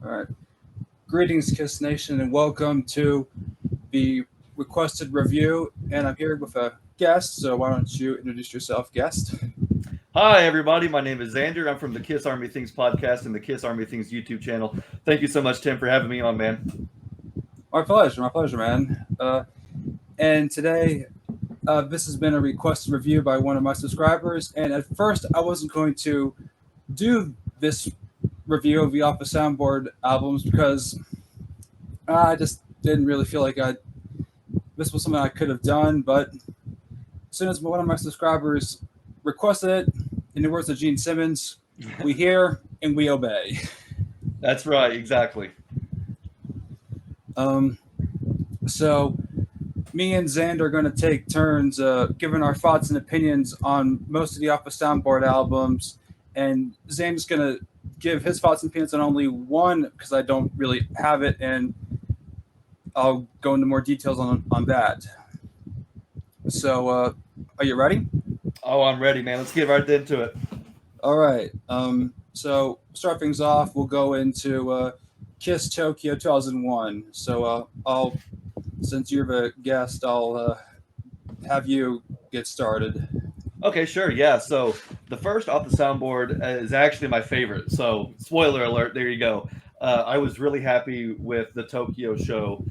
All right. Greetings, Kiss Nation, and welcome to the requested review. And I'm here with a guest, so why don't you introduce yourself, guest? Hi, everybody. My name is Xander. I'm from the Kiss Army Things podcast and the Kiss Army Things YouTube channel. Thank you so much, Tim, for having me on, man. My pleasure, man. And today, this has been a requested review by one of my subscribers. And at first, I wasn't going to do this review of the Off the Soundboard albums because I just didn't really feel like this was something I could have done. But as soon as one of my subscribers requested it, in the words of Gene Simmons, we hear and we obey. That's right, exactly. Um, so me and Xander are going to take turns giving our thoughts and opinions on most of the Off the Soundboard albums, and Xander's going to give his thoughts and opinions on only one because I don't really have it, and I'll go into more details on that. So, are you ready? Oh, I'm ready, man. Let's get right into it. All right. So start things off. We'll go into Kiss Tokyo 2001. So I'll, since you're the guest, I'll have you get started. Okay, sure. Yeah. So the first off the soundboard is actually my favorite. So, spoiler alert, there you go. I was really happy with the Tokyo show.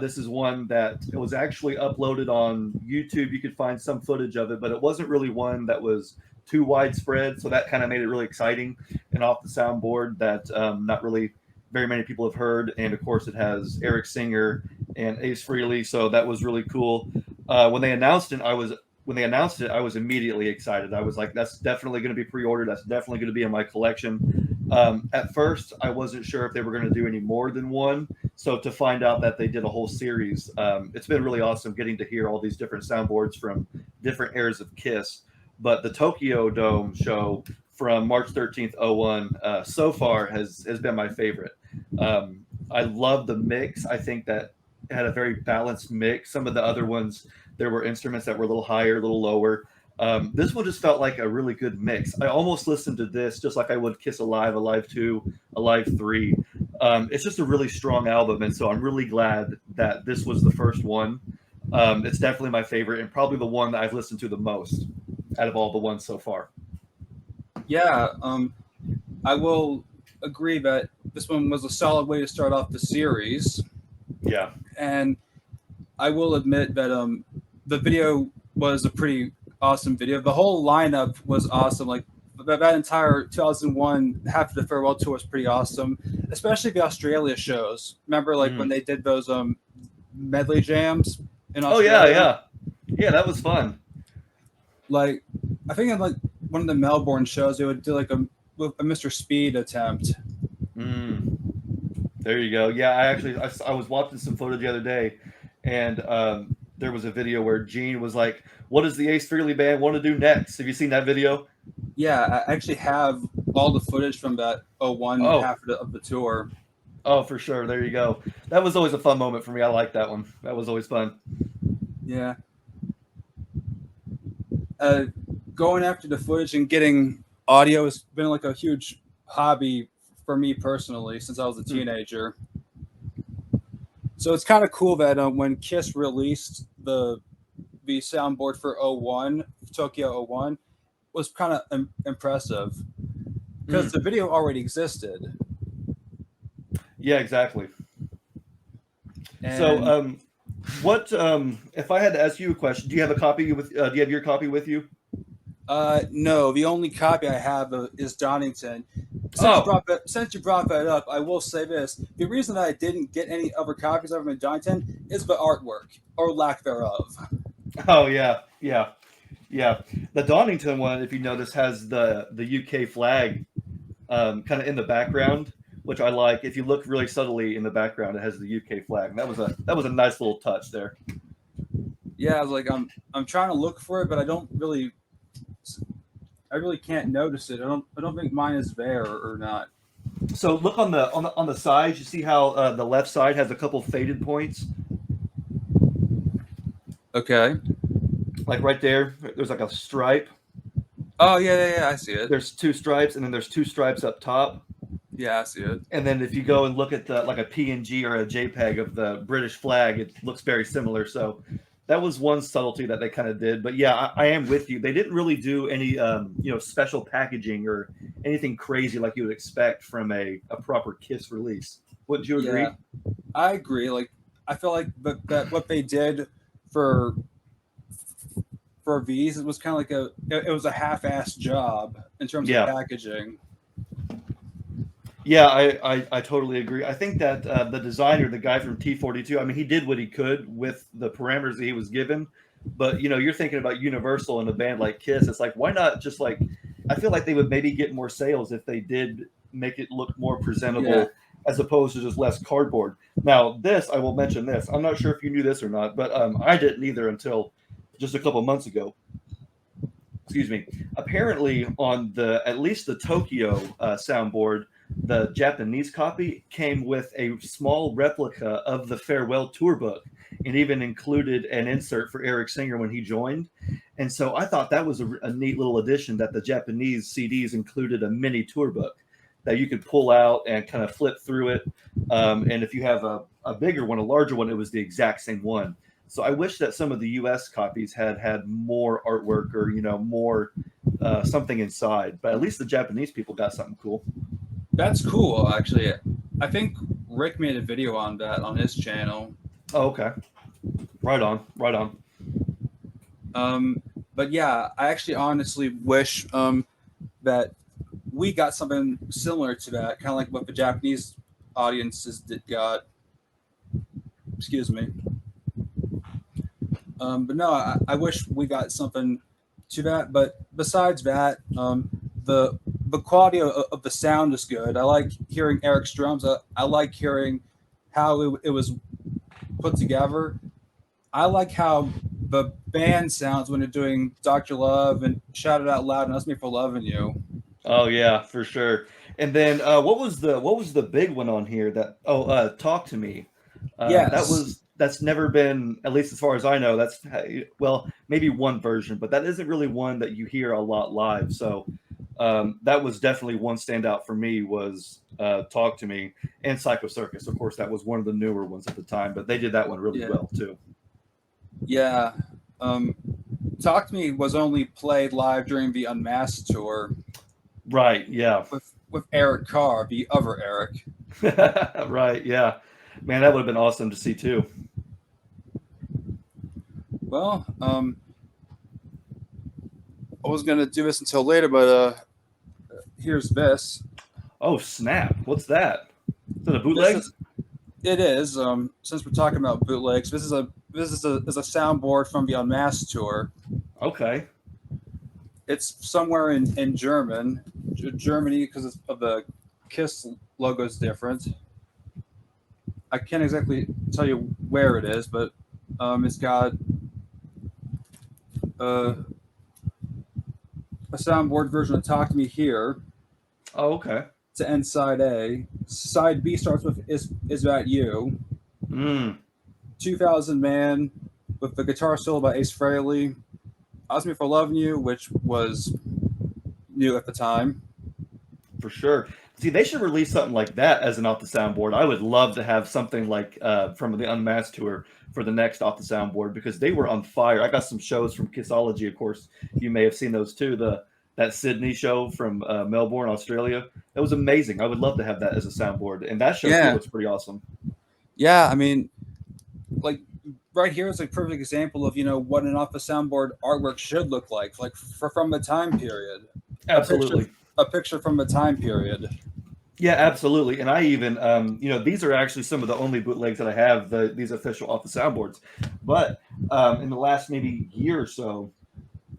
This is one that it was actually uploaded on YouTube. You could find some footage of it, but it wasn't really one that was too widespread. So that kind of made it really exciting and off the soundboard that not really very many people have heard. And of course, it has Eric Singer and Ace Frehley. So that was really cool. When they announced it, I was immediately excited. I was like, that's definitely going to be pre-ordered. That's definitely going to be in my collection. At first, I wasn't sure if they were going to do any more than one. So to find out that they did a whole series, it's been really awesome getting to hear all these different soundboards from different eras of Kiss. But the Tokyo Dome show from March 13th, 01, so far has been my favorite. I love the mix. I think that it had a very balanced mix. Some of the other ones, there were instruments that were a little higher, a little lower. This one just felt like a really good mix. I almost listened to this just like I would Kiss Alive, Alive 2, Alive 3. It's just a really strong album, and so I'm really glad that this was the first one. It's definitely my favorite and probably the one that I've listened to the most out of all the ones so far. Yeah, I will agree that this one was a solid way to start off the series, Yeah. and I will admit that the video was a pretty awesome video. The whole lineup was awesome. Like that entire 2001 half of the farewell tour was pretty awesome, especially the Australia shows. Remember, like when Mm. they did those medley jams in Oh yeah, Australia? yeah, yeah. That was fun. Like I think in like one of the Melbourne shows, they would do like a Mr. Speed attempt. Mm. There you go. Yeah, I was watching some footage the other day, and there was a video where Gene was like, "What does the Ace Frehley band want to do next?" Have you seen that video? Yeah, I actually have all the footage from that '01 Oh, half of the tour. oh, for sure. There you go. That was always a fun moment for me. I like that one. That was always fun. Yeah. Uh, Going after the footage and getting audio has been like a huge hobby for me personally since I was a Hmm. teenager. So it's kind of cool that when Kiss released the soundboard for '01 Tokyo '01 was kind of impressive because Mm. the video already existed. Yeah, exactly. So, And what if I had to ask you a question? Do you have a copy with? Do you have your copy with you? no, the only copy I have is Donington. Oh, Since you brought that up, I will say this: the reason that I didn't get any other copies of them in Donington is the artwork or lack thereof. oh yeah, yeah, yeah. The Donington one, if you notice, has the UK flag kind of in the background, which I like. If you look really subtly in the background, it has the UK flag. And that was a nice little touch there. Yeah, I was like, I'm trying to look for it, but I really can't notice it. I don't think mine is there or not. So look on the sides. You see how the left side has a couple faded points, Okay. like right there. There's like a stripe. Oh yeah, I see it. There's two stripes, and then there's two stripes up top. Yeah, I see it. And then if you go and look at the like a PNG or a JPEG of the British flag, it looks very similar. So that was one subtlety that they kind of did. But yeah, I am with you. They didn't really do any special packaging or anything crazy like you would expect from a proper Kiss release. Wouldn't you Yeah, agree? I agree. Like, I feel like that what they did for for V's, it was kind of like it was a half-assed job in terms of Yeah. packaging. Yeah, I totally agree. I think that the designer, the guy from T42, I mean, he did what he could with the parameters that he was given. But you're thinking about Universal and a band like Kiss. It's like, why not just like? I feel like they would maybe get more sales if they did make it look more Yeah, presentable as opposed to just less cardboard. Now, this I will mention this. I'm not sure if you knew this or not, but I didn't either until just a couple months ago. Excuse me. Apparently, on the at least the Tokyo soundboard, the Japanese copy came with a small replica of the farewell tour book, and even included an insert for Eric Singer when he joined. And so I thought that was a neat little addition that the Japanese CDs included a mini tour book that you could pull out and kind of flip through it. And if you have a bigger one, a larger one, it was the exact same one. So I wish that some of the U.S. copies had more artwork or more something inside. But at least the Japanese people got something cool. that's cool. Actually, I think Rick made a video on that on his channel. Oh, okay. Right on. Right on. Um, but yeah, I actually honestly wish that we got something similar to that, kind of like what the Japanese audiences got. Excuse me. But no, I wish we got something to that. But besides that, the quality of the sound is good. I like hearing Eric's drums. I like hearing how it was put together. I like how the band sounds when they're doing Dr. Love and Shout It Out Loud and That's Me for Loving You. Oh yeah, for sure. And then what was the big one on here that Talk to Me. Yes. That's never been, at least as far as I know, that's well, maybe one version, but that isn't really one that you hear a lot live. So that was definitely one standout for me was Talk to Me and Psycho Circus. Of course, that was one of the newer ones at the time, but they did that one really Yeah. well too. Yeah. Um, Talk to Me was only played live during the Unmasked tour Right, yeah. with Eric Carr, the other Eric. Right, yeah. Man, that would have been awesome to see too. Well, I was gonna do this until later, but here's this. Oh, snap. What's that? Is it a This bootleg? is it is. Since we're talking about bootlegs, this is a soundboard from the Unmasked tour. Okay. It's somewhere in Germany, because of the Kiss logo is different. I can't exactly tell you where it is, but it's got uh, a soundboard version of "Talk to Me" here Oh, okay. to end side A. Side B starts with "Is That You?" Mm, 2000 Man with the guitar solo by Ace Frehley. Ask Me for Loving You, which was new at the time. for sure. See, they should release something like that as an off the soundboard. I would love to have something like from the Unmasked tour for the next off the soundboard because they were on fire. I got some shows from Kissology, of course. You may have seen those too. That Sydney show from Melbourne, Australia. That was amazing. I would love to have that as a soundboard, and that show too Yeah, looks pretty awesome. yeah. I mean, like right here is a perfect example of what an off the soundboard artwork should look like from the time period. A picture, Absolutely. a picture from the time period. Yeah, absolutely. And I even, these are actually some of the only bootlegs that I have, these official off the soundboards. But in the last maybe year or so,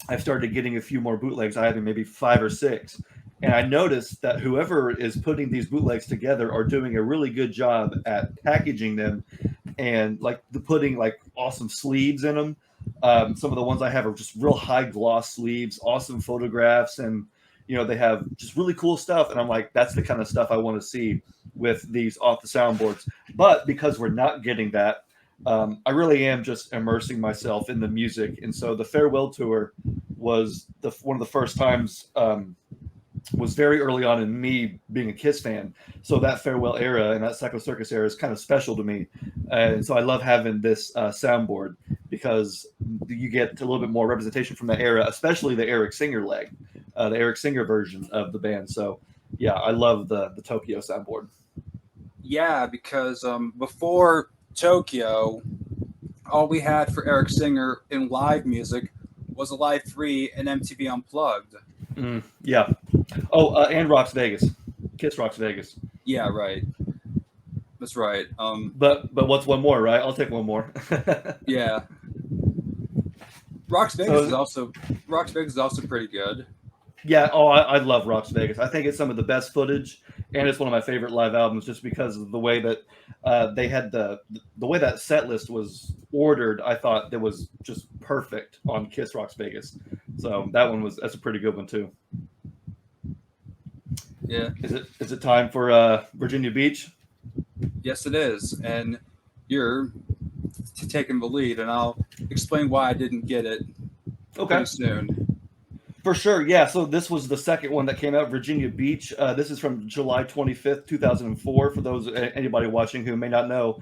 I've started getting a few more bootlegs. I have maybe 5 or 6. And I noticed that whoever is putting these bootlegs together are doing a really good job at packaging them and like putting like awesome sleeves in them. Some of the ones I have are just real high gloss sleeves, awesome photographs, and they have just really cool stuff. And I'm like, that's the kind of stuff I want to see with these off the soundboards. But because we're not getting that, I really am just immersing myself in the music. And so the farewell tour was one of the first times was very early on in me being a Kiss fan. So that Farewell era and that Psycho Circus era is kind of special to me. And so I love having this soundboard because you get a little bit more representation from that era, especially the Eric Singer leg, the Eric Singer version of the band. So yeah, I love the Tokyo soundboard. Yeah, because before Tokyo, all we had for Eric Singer in live music was Alive 3 and MTV Unplugged. Yeah. Oh, and Rocks Vegas. Kiss Rocks Vegas. Yeah, right. That's right. But what's one more, right? I'll take one more. Yeah. Rocks Vegas is also pretty good. Yeah, I love Rocks Vegas. I think it's some of the best footage, and it's one of my favorite live albums just because of the way that they had the way that set list was ordered. I thought that was just perfect on Kiss Rocks Vegas. So that's a pretty good one too. Yeah. Is it time for Virginia Beach? Yes, it is, and you're taking the lead, and I'll explain why I didn't get it. Okay. Pretty soon. For sure, yeah. So this was the second one that came out, Virginia Beach. This is from July 25th, 2004, for those anybody watching who may not know.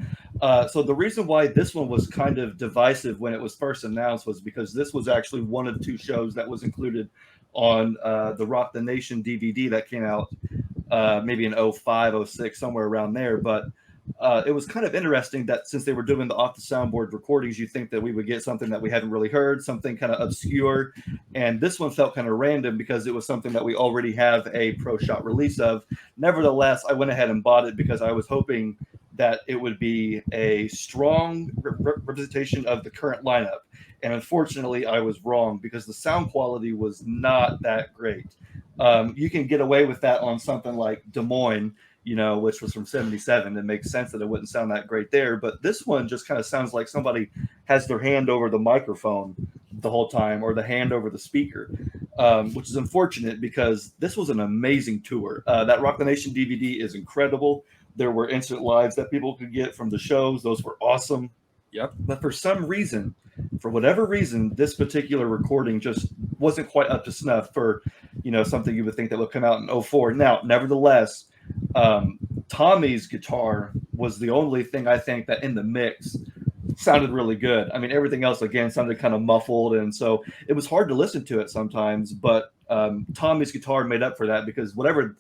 So the reason why this one was kind of divisive when it was first announced was because this was actually one of two shows that was included on the Rock the Nation DVD that came out maybe in 05, 06, somewhere around there. But it was kind of interesting that since they were doing the off the soundboard recordings, you think that we would get something that we hadn't really heard, something kind of obscure. And this one felt kind of random because it was something that we already have a pro shot release of. Nevertheless, I went ahead and bought it because I was hoping that it would be a strong representation of the current lineup. And unfortunately, I was wrong because the sound quality was not that great. You can get away with that on something like Des Moines, which was from 77. It makes sense that it wouldn't sound that great there. But this one just kind of sounds like somebody has their hand over the microphone the whole time or the hand over the speaker, which is unfortunate because this was an amazing tour. That Rock the Nation DVD is incredible. There were instant lives that people could get from the shows. Those were awesome. Yep. But for whatever reason, this particular recording just wasn't quite up to snuff for, something you would think that would come out in 04. Now, nevertheless, Tommy's guitar was the only thing I think that in the mix sounded really good. I mean, everything else again sounded kind of muffled, and so it was hard to listen to it sometimes. But Tommy's guitar made up for that because whatever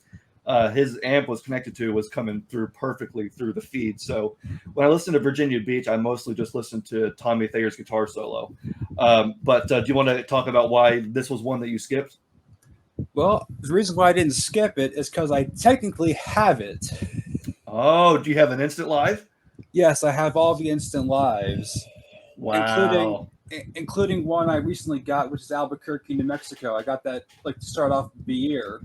his amp was connected to was coming through perfectly through the feed. So when I listened to Virginia Beach, I mostly just listened to Tommy Thayer's guitar solo. But do you want to talk about why this was one that you skipped? Well, the reason why I didn't skip it is because I technically have it. Oh, do you have an instant live? Yes, I have all the instant lives. Wow. Including one I recently got, which is Albuquerque, New Mexico. I got that to start off the year.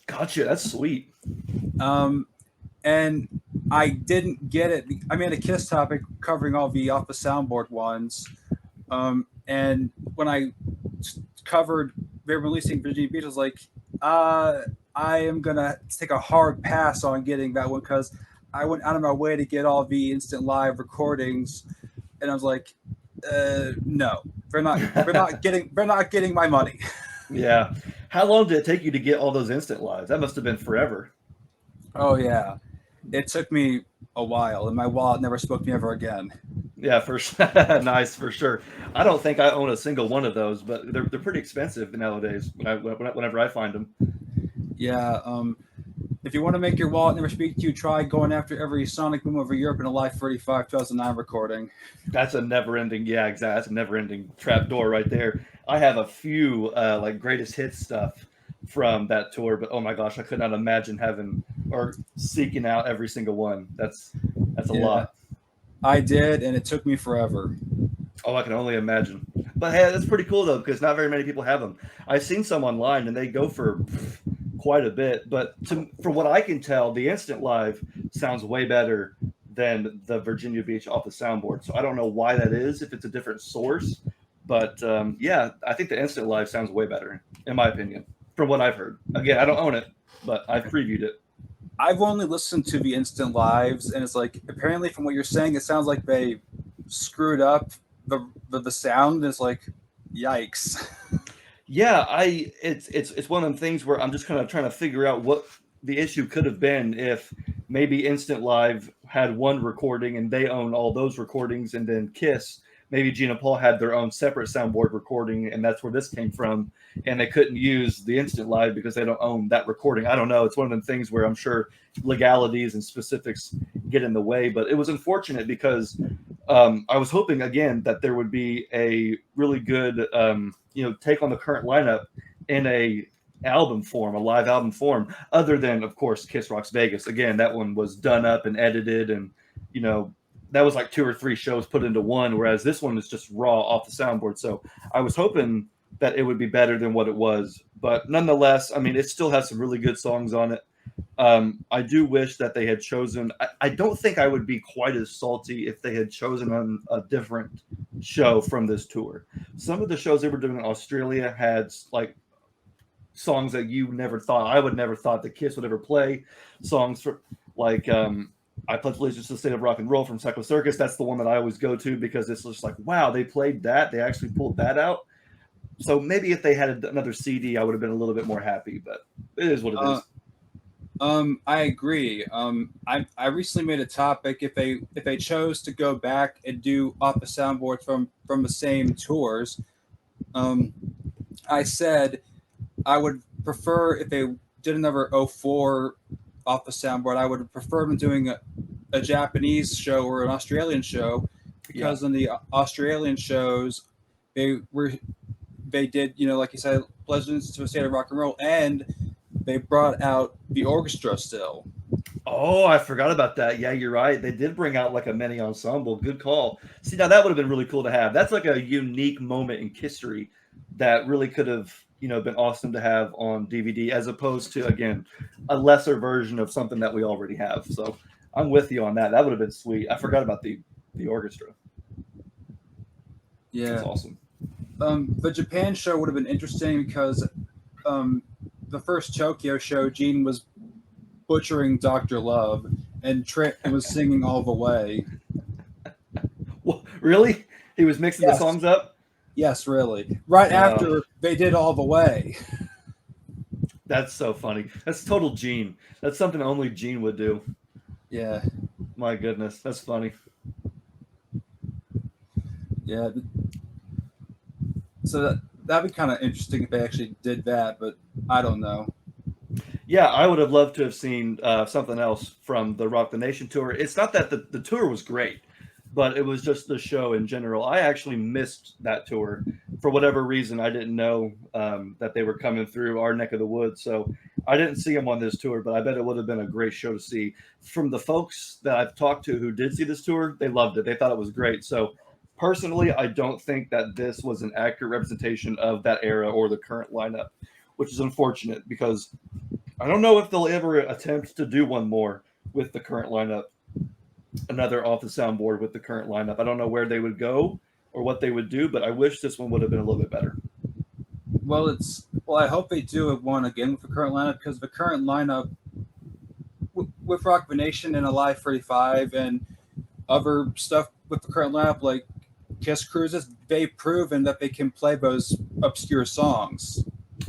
Gotcha. That's sweet. And I didn't get it. I made a Kiss topic covering all the off the soundboard ones. And when I covered they're releasing Virginia Beach, I was like, I am gonna take a hard pass on getting that one because I went out of my way to get all the instant live recordings, and I was like, no, they're not getting my money. Yeah. How long did it take you to get all those instant lives? That must have been forever. Oh yeah, it took me a while, and my wallet never spoke to me ever again. Yeah, nice, for sure. I don't think I own a single one of those, but they're pretty expensive nowadays. Whenever I find them. Yeah. If you want to make your wallet never speak to you, try going after every Sonic Boom over Europe in a Live 35 2009 recording. That's a never-ending. Yeah, exactly. That's a never-ending trapdoor right there. I have a few like greatest hits stuff from that tour, but oh my gosh, I could not imagine having or seeking out every single one. That's a lot. I did, and it took me forever. Oh, I can only imagine. But hey, that's pretty cool though, because not very many people have them. I've seen some online, and they go for quite a bit. But from what I can tell, the instant live sounds way better than the Virginia Beach off the soundboard. So I don't know why that is, if it's a different source. But yeah, I think the instant live sounds way better, in my opinion, from what I've heard. Again, I don't own it, but I've previewed it. I've only listened to the instant lives, and it's like, apparently from what you're saying, it sounds like they screwed up the sound. It's like, yikes. Yeah, it's one of them things where I'm just kind of trying to figure out what the issue could have been if maybe Instant Live had one recording and they own all those recordings, and then Kiss, maybe Gina Paul had their own separate soundboard recording, and that's where this came from, and they couldn't use the Instant Live because they don't own that recording. I don't know. It's one of them things where I'm sure legalities and specifics get in the way, but it was unfortunate because I was hoping again that there would be a really good take on the current lineup in a album form, a live album form, other than of course Kiss Rocks Vegas. Again, that one was done up and edited, and that was like 2 or 3 shows put into one, whereas this one is just raw off the soundboard. So I was hoping that it would be better than what it was, but nonetheless, I mean, it still has some really good songs on it. I do wish that they had chosen. I don't think I would be quite as salty if they had chosen on a different show from this tour. Some of the shows they were doing in Australia had like songs that you never thought I would never thought the Kiss would ever play. Songs for like I Pledge Allegiance to the State of Rock and Roll from Psycho Circus. That's the one that I always go to because it's just like, wow, they played that. They actually pulled that out. So maybe if they had another CD, I would have been a little bit more happy. But it is what it is. I agree. I recently made a topic if they chose to go back and do off the soundboard from the same tours. I said I would prefer if they did another '04 off the soundboard. I would prefer them doing a Japanese show or an Australian show because in the Australian shows they did like you said, Legends to a State of Rock and Roll, and they brought out the orchestra still. Oh, I forgot about that. Yeah, you're right. They did bring out like a mini ensemble. Good call. See, now that would have been really cool to have. That's like a unique moment in history that really could have, been awesome to have on DVD, as opposed to, again, a lesser version of something that we already have. So I'm with you on that. That would have been sweet. I forgot about the orchestra. Yeah, that's awesome. The Japan show would have been interesting because the first Tokyo show, Gene was butchering Dr. Love, and Trent was singing All the Way. Well, really? He was mixing the songs up? Yes, really. Right after they did All the Way. That's so funny. That's total Gene. That's something only Gene would do. Yeah. My goodness. That's funny. Yeah. So that'd be kind of interesting if they actually did that, but I don't know. Yeah, I would have loved to have seen something else from the Rock the Nation tour. It's not that the tour was great, but it was just the show in general. I actually missed that tour for whatever reason. I didn't know that they were coming through our neck of the woods, so I didn't see them on this tour, but I bet it would have been a great show to see. From the folks that I've talked to who did see this tour, they loved it. They thought it was great. So personally, I don't think that this was an accurate representation of that era or the current lineup, which is unfortunate because I don't know if they'll ever attempt to do one more with the current lineup, another off the soundboard with the current lineup. I don't know where they would go or what they would do, but I wish this one would have been a little bit better. Well, I hope they do one again with the current lineup, because the current lineup with Rock the Nation and Alive 35 and other stuff with the current lineup, like Kiss Cruises, they've proven that they can play those obscure songs.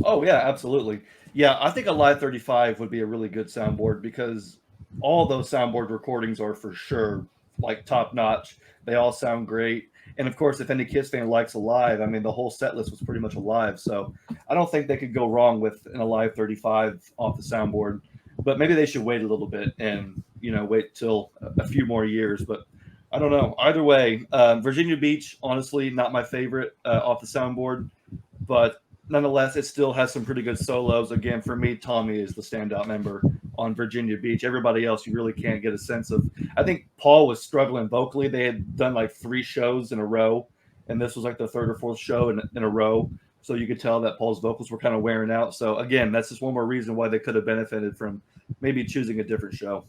Oh, yeah, absolutely. Yeah, I think a Live 35 would be a really good soundboard because all those soundboard recordings are for sure like top notch. They all sound great. And of course, if any Kiss fan likes Alive, I mean, the whole set list was pretty much Alive. So I don't think they could go wrong with an Alive 35 off the soundboard. But maybe they should wait a little bit and, wait till a few more years. But I don't know. Either way, Virginia Beach, honestly, not my favorite off the soundboard. But nonetheless, it still has some pretty good solos. Again, for me, Tommy is the standout member on Virginia Beach. Everybody else, you really can't get a sense of. I think Paul was struggling vocally. They had done like 3 shows in a row, and this was like the 3rd or 4th show in a row. So you could tell that Paul's vocals were kind of wearing out. So again, that's just one more reason why they could have benefited from maybe choosing a different show.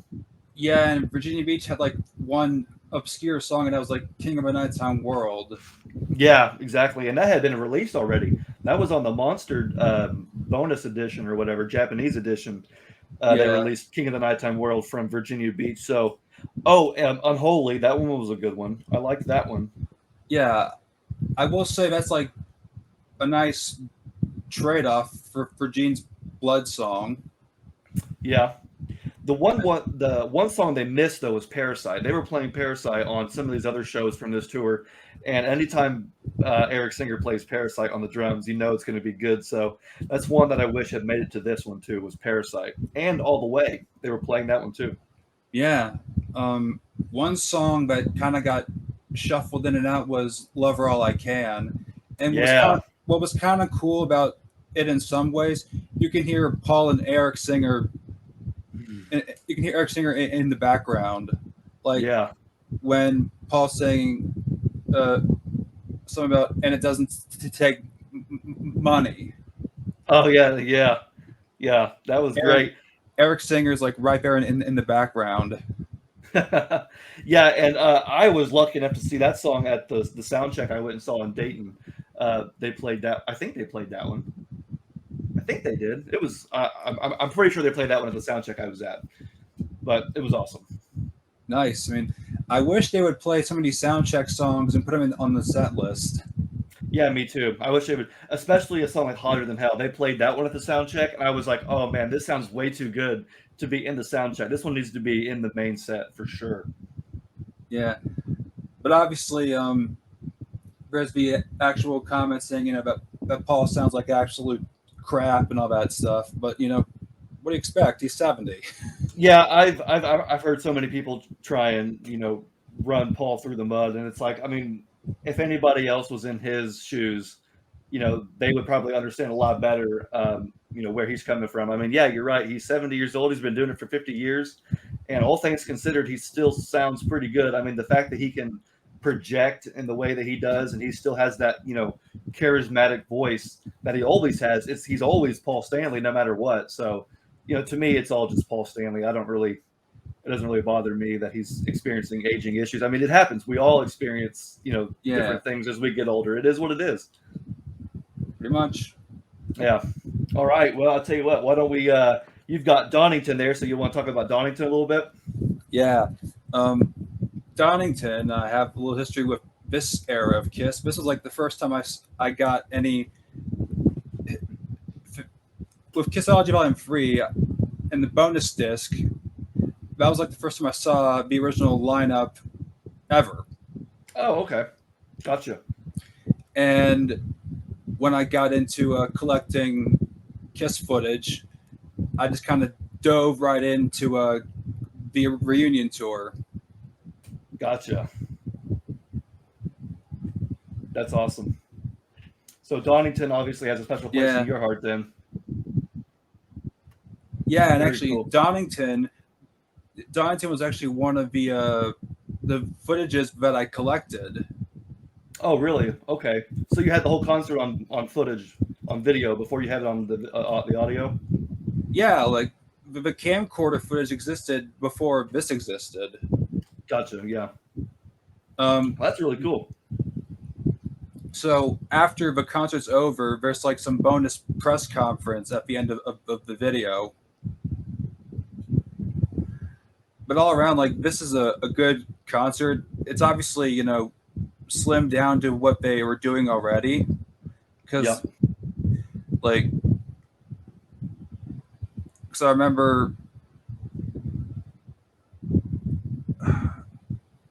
Yeah, and Virginia Beach had like one obscure song, and that was like King of a Nighttime World. Yeah, exactly. And that had been released already. That was on the Monster bonus edition or whatever, Japanese edition. They released King of the Nighttime World from Virginia Beach. So, Unholy, that one was a good one. I liked that one. Yeah, I will say that's like a nice trade-off for Gene's Blood song. Yeah. The one song they missed though was Parasite. They were playing Parasite on some of these other shows from this tour, and anytime Eric Singer plays Parasite on the drums, you know it's going to be good. So that's one that I wish had made it to this one too, was Parasite, and All the Way. They were playing that one too. Yeah. One song that kind of got shuffled in and out was Lover All I Can. And what was kind of cool about it in some ways, you can hear Paul and Eric Singer. You can hear Eric Singer in the background. Like when Paul's saying something about, and it doesn't take money. Oh, yeah. That was great. Eric Singer's like right there in the background. Yeah, and I was lucky enough to see that song at the sound check I went and saw in Dayton. They played that. I think they played that one. I think they did. It was. I'm pretty sure they played that one at the sound check I was at. But it was awesome. Nice. I mean, I wish they would play some of these sound check songs and put them on the set list. Yeah, me too. I wish they would, especially a song like Hotter Than Hell. They played that one at the sound check, and I was like, oh man, this sounds way too good to be in the sound check. This one needs to be in the main set for sure. Yeah. But obviously, there's the actual comments saying, that Paul sounds like absolute crap and all that stuff. But, what do you expect? He's 70. Yeah, I've heard so many people try and, run Paul through the mud, and it's like, I mean, if anybody else was in his shoes, they would probably understand a lot better, where he's coming from. I mean, yeah, you're right. He's 70 years old. He's been doing it for 50 years. And all things considered, he still sounds pretty good. I mean, the fact that he can project in the way that he does, and he still has that, charismatic voice that he always has. He's always Paul Stanley, no matter what. So, to me, it's all just Paul Stanley. It doesn't really bother me that he's experiencing aging issues. I mean, it happens. We all experience, different things as we get older. It is what it is. Pretty much. Yeah. All right. Well, I'll tell you what. Why don't we? You've got Donington there, so you want to talk about Donington a little bit? Yeah. Donington. I have a little history with this era of Kiss. This was like the first time I got any with Kissology Volume 3 and the bonus disc. That was like the first time I saw the original lineup ever. Oh, okay. Gotcha. And when I got into collecting Kiss footage, I just kind of dove right into the reunion tour. Gotcha. That's awesome. So Donington obviously has a special place in your heart then. Yeah, and very actually cool. Donington was actually one of the footages that I collected. Oh, really? Okay. So you had the whole concert on footage, on video, before you had it on the audio? Yeah, like the camcorder footage existed before this existed. Gotcha, yeah. That's really cool. So after the concert's over, there's like some bonus press conference at the end of the video. But all around, like, this is a good concert. It's obviously, slimmed down to what they were doing already. Because, I remember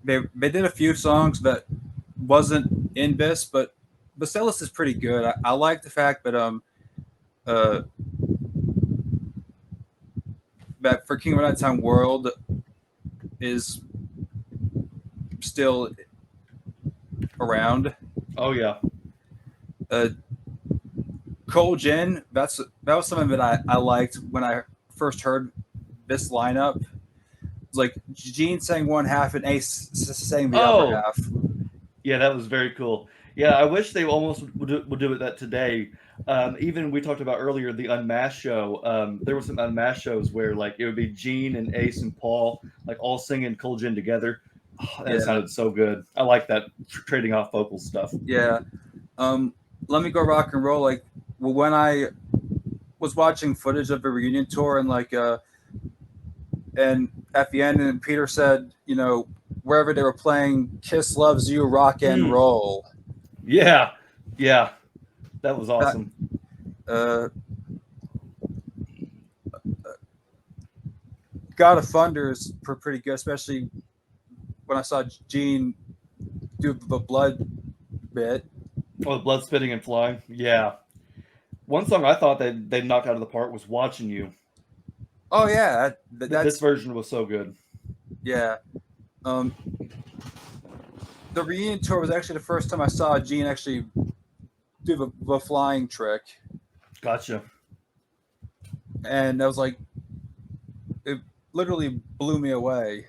they did a few songs that wasn't in this, but Bacelis is pretty good. I like the fact that that for King of Nighttime World is still around. Oh yeah. Cold Gin, that was something that I liked when I first heard this lineup. It's like Gene sang one half and Ace sang the other half. Yeah, that was very cool. Yeah, I wish they almost would do it that today. Even we talked about earlier the Unmasked show. There were some Unmasked shows where like it would be Gene and Ace and Paul like all singing Cold Gin together. Oh, that sounded so good. I like that trading off vocal stuff. Yeah. Let Me Go Rock and Roll. Like when I was watching footage of the reunion tour and and at the end, and Peter said, wherever they were playing, Kiss Loves You, Rock and Roll. Yeah. That was awesome. Uh, God of Thunder is pretty good, especially when I saw Gene do the blood bit. Oh, the blood spitting and flying. Yeah. One song I thought they knocked out of the park was "Watching You." Oh yeah, This that's version was so good. yeah. Um, the reunion tour was actually the first time I saw Gene actually do the flying trick, Gotcha. and I was like, it literally blew me away.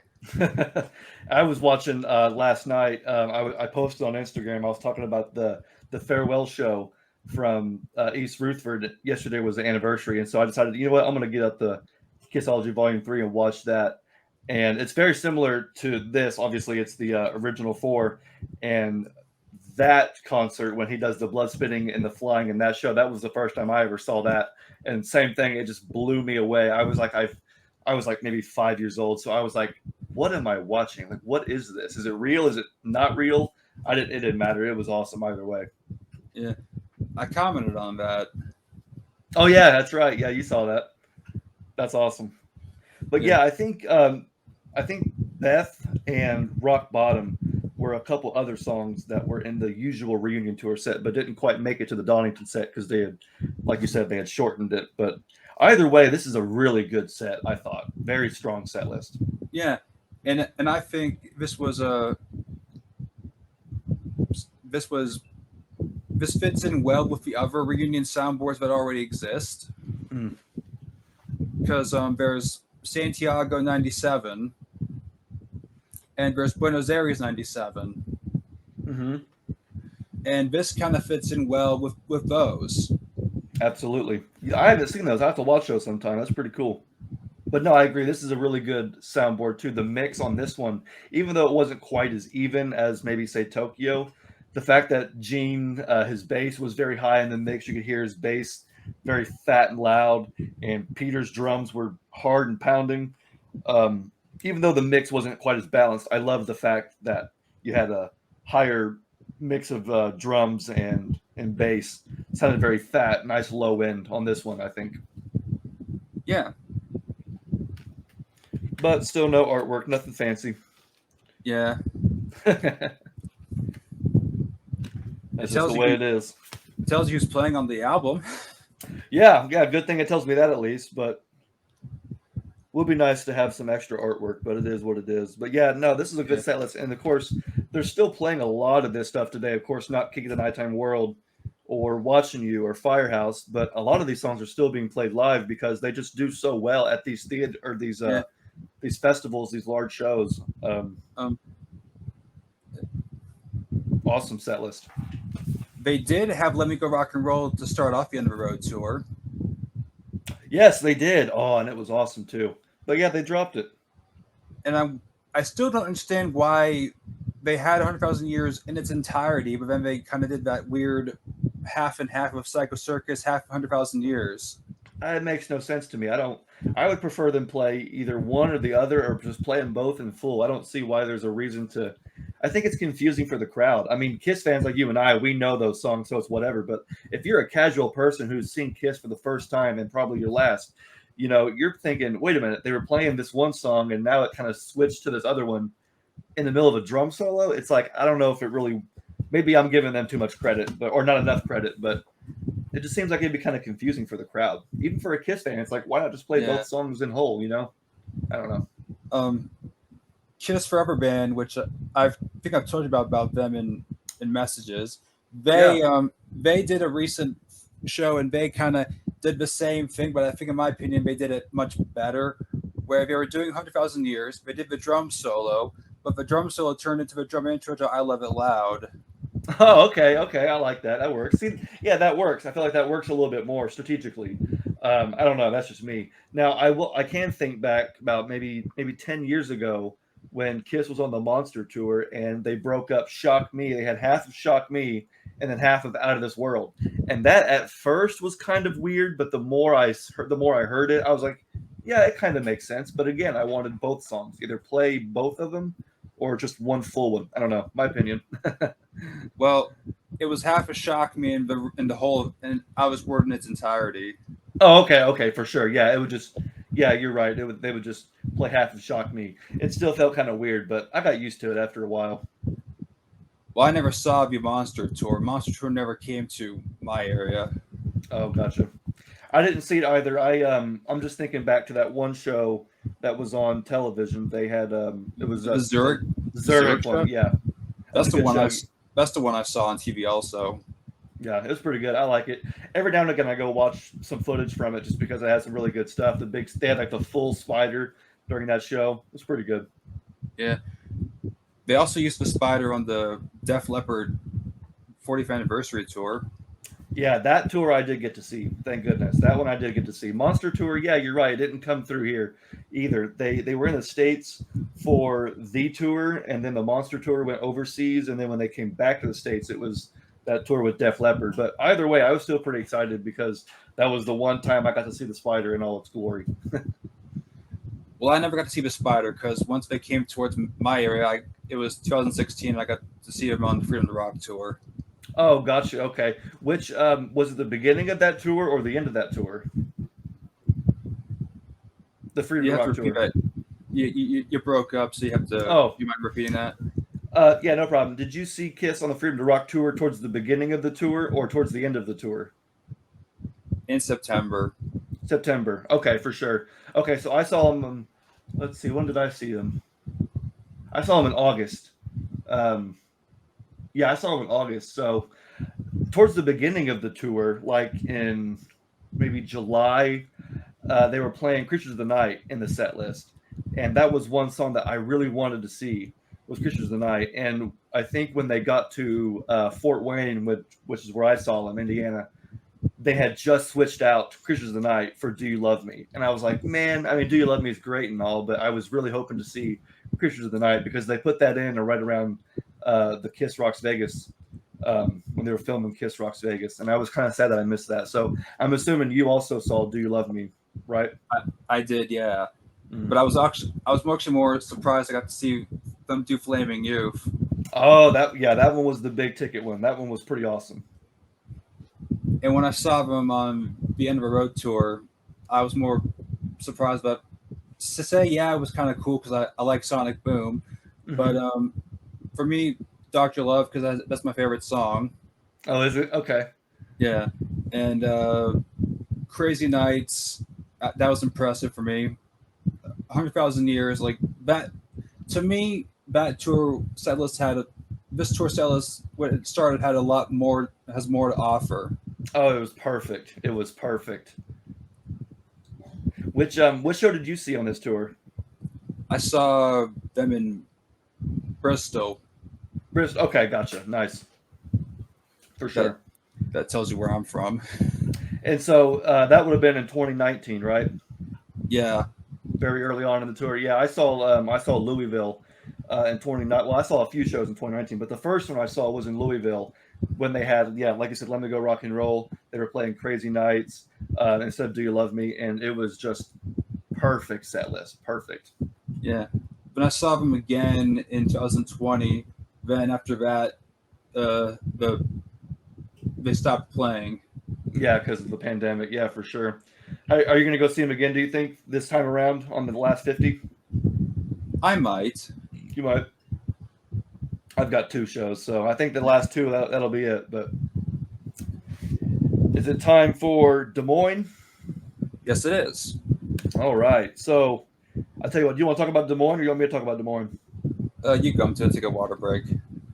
I was watching last night. I posted on Instagram. I was talking about the farewell show from East Rutherford. Yesterday was the anniversary, and so I decided, you know what, I'm going to get up the Kissology Volume 3 and watch that. And it's very similar to this. Obviously, it's the original four, and that concert when he does the blood spitting and the flying in that show, that was the first time I ever saw that. And same thing, it just blew me away. I was like maybe 5 years old, so I was like, what am I watching? Like, what is this? Is it real? Is it not real? It didn't matter. It was awesome either way. Yeah, I commented on that. Oh yeah, that's right. Yeah, you saw that. That's awesome. But Yeah, yeah, I think Beth and Rock Bottom were a couple other songs that were in the usual reunion tour set, but didn't quite make it to the Donington set because they had, like you said, they had shortened it. But either way, this is a really good set. I thought very strong set list. yeah, and I think this was this fits in well with the other reunion soundboards that already exist Mm. because there's Santiago '97 and there's Buenos Aires '97, Mm-hmm. and this kind of fits in well with those. Absolutely. Yeah, I haven't seen those. I have to watch those sometime. That's pretty cool. But no, I agree. This is a really good soundboard too. The mix on this one, even though it wasn't quite as even as maybe say Tokyo, the fact that Gene, his bass was very high in the mix, you could hear his bass very fat and loud, and Peter's drums were hard and pounding. Um, Even though the mix wasn't quite as balanced, I love the fact that you had a higher mix of drums and bass. It sounded very fat, nice low end on this one, I think. Yeah, But still no artwork, nothing fancy. yeah. That's just the way it is. It tells you who's playing on the album. Yeah, good thing it tells me that at least, but would be nice to have some extra artwork, but it is what it is. But yeah, no, this is a good Yeah. set list. And of course, they're still playing a lot of this stuff today. Of course, not King of the Nighttime World or Watching You or Firehouse, but a lot of these songs are still being played live because they just do so well at these theater or Yeah. these festivals, these large shows. Um, Awesome set list. they did have "Let Me Go Rock and Roll" to start off the end of the road tour, Yes, they did. Oh, and it was awesome too. But yeah, they dropped it. and I still don't understand why they had 100,000 years in its entirety, but then they kind of did that weird half and half of Psycho Circus, half 100,000 years. It makes no sense to me. I don't. I would prefer them play either one or the other, or just play them both in full. I don't see why there's a reason to. I think it's confusing for the crowd. I mean, Kiss fans like you and I, we know those songs, so it's whatever. But if you're a casual person who's seen Kiss for the first time and probably your last, you know, you're thinking, wait a minute, they were playing this one song and now it kind of switched to this other one in the middle of a drum solo. It's like I don't know if it really. Maybe I'm giving them too much credit, but or not enough credit, but it just seems like it'd be kind of confusing for the crowd. Even for a Kiss fan, it's like, why not just play both songs in whole, you know? I don't know. Kiss Forever Band, which I think I've told you about them in messages. They did a recent show and they kind of did the same thing, but I think in my opinion they did it much better. Where they were doing 100,000 Years, they did the drum solo, but the drum solo turned into the drum intro to "I Love It Loud." Oh, okay. I like that. That works. See, yeah, that works. I feel like that works a little bit more strategically. I don't know. That's just me. Now, I can think back about maybe 10 years ago when Kiss was on the Monster tour and they broke up "Shock Me." They had half of "Shock Me" and then half of "Out of This World," and that at first was kind of weird. But the more I heard it, I was like, yeah, it kind of makes sense. But again, I wanted both songs, either play both of them or just one full one. I don't know. My opinion. Well, it was half a shock me in the whole, and I was bored in its entirety. Oh, okay, for sure. Yeah, it would just. Yeah, you're right. They would just play half of Shock Me. It still felt kind of weird, but I got used to it after a while. Well, I never saw the Monster Tour. Monster Tour never came to my area. Oh, gotcha. I didn't see it either. I'm just thinking back to that one show that was on television. They had it was The Zurich Zurich show? one. Yeah, That's a the good one show. that's the one I saw on TV also. Yeah, it was pretty good. I like it. Every now and again, I go watch some footage from it just because it has some really good stuff. They had like the full spider during that show. It was pretty good. Yeah. They also used the spider on the Def Leppard 40th anniversary tour. Yeah, that tour I did get to see. Thank goodness. That one I did get to see. Monster Tour, yeah, you're right. It didn't come through here either. They were in the States for the tour, and then the Monster Tour went overseas, and then when they came back to the States, it was that tour with Def Leppard. But either way, I was still pretty excited because that was the one time I got to see the spider in all its glory. Well, I never got to see the spider because once they came towards my area, it was 2016. I got to see them on the Freedom to Rock tour. Oh, gotcha. Okay. Which was it the beginning of that tour or the end of that tour? The Freedom You to have Rock to repeat tour. that. You broke up, so you have to. Oh. You mind repeating that? Yeah, no problem. Did you see Kiss on the Freedom to Rock tour towards the beginning of the tour or towards the end of the tour? In September. September. Okay, for sure. Okay, so I saw them. Let's see, when did I see them? I saw them in August. Yeah, I saw them in August. So towards the beginning of the tour, like in maybe July, they were playing Creatures of the Night in the set list, and that was one song that I really wanted to see was Creatures of the Night. And I think when they got to Fort Wayne, which is where I saw them, Indiana, they had just switched out Creatures of the Night for Do You Love Me? And I was like, man, I mean, Do You Love Me is great and all, but I was really hoping to see Creatures of the Night because they put that in right around the Kiss Rocks Vegas when they were filming Kiss Rocks Vegas. And I was kind of sad that I missed that. So I'm assuming you also saw Do You Love Me, right? I did, yeah. But I was actually more surprised I got to see them do Flaming Youth. Oh, that one was the big ticket one. That one was pretty awesome. And when I saw them on the End of a Road tour, I was more surprised. But to say, yeah, it was kind of cool because I like Sonic Boom. Mm-hmm. But for me, Dr. Love, because that's my favorite song. Oh, is it? Okay. Yeah. And Crazy Nights, that was impressive for me. 100,000 Years, like that. To me, that tour set list this tour set list when it started has more to offer. Oh, it was perfect. It was perfect. Which show did you see on this tour? I saw them in Bristol. Bristol. Okay, gotcha. Nice. For sure. That tells you where I'm from. And so that would have been in 2019, right? Yeah. Very early on in the tour. Yeah, I saw Louisville in 2019. Well, I saw a few shows in 2019, but the first one I saw was in Louisville when they had, like I said, Let Me Go Rock and Roll. They were playing Crazy Nights instead of Do You Love Me, and it was just perfect set list. Perfect. Yeah. When I saw them again in 2020, then after that, they stopped playing. Yeah, because of the pandemic. Yeah, for sure. Are you going to go see them again, do you think, this time around on the last 50? I might. You might. I've got 2 shows, so I think the last 2, that'll be it. But is it time for Des Moines? Yes, it is. All right. So I'll tell you what, do you want to talk about Des Moines or you want me to talk about Des Moines? You come to take a water break.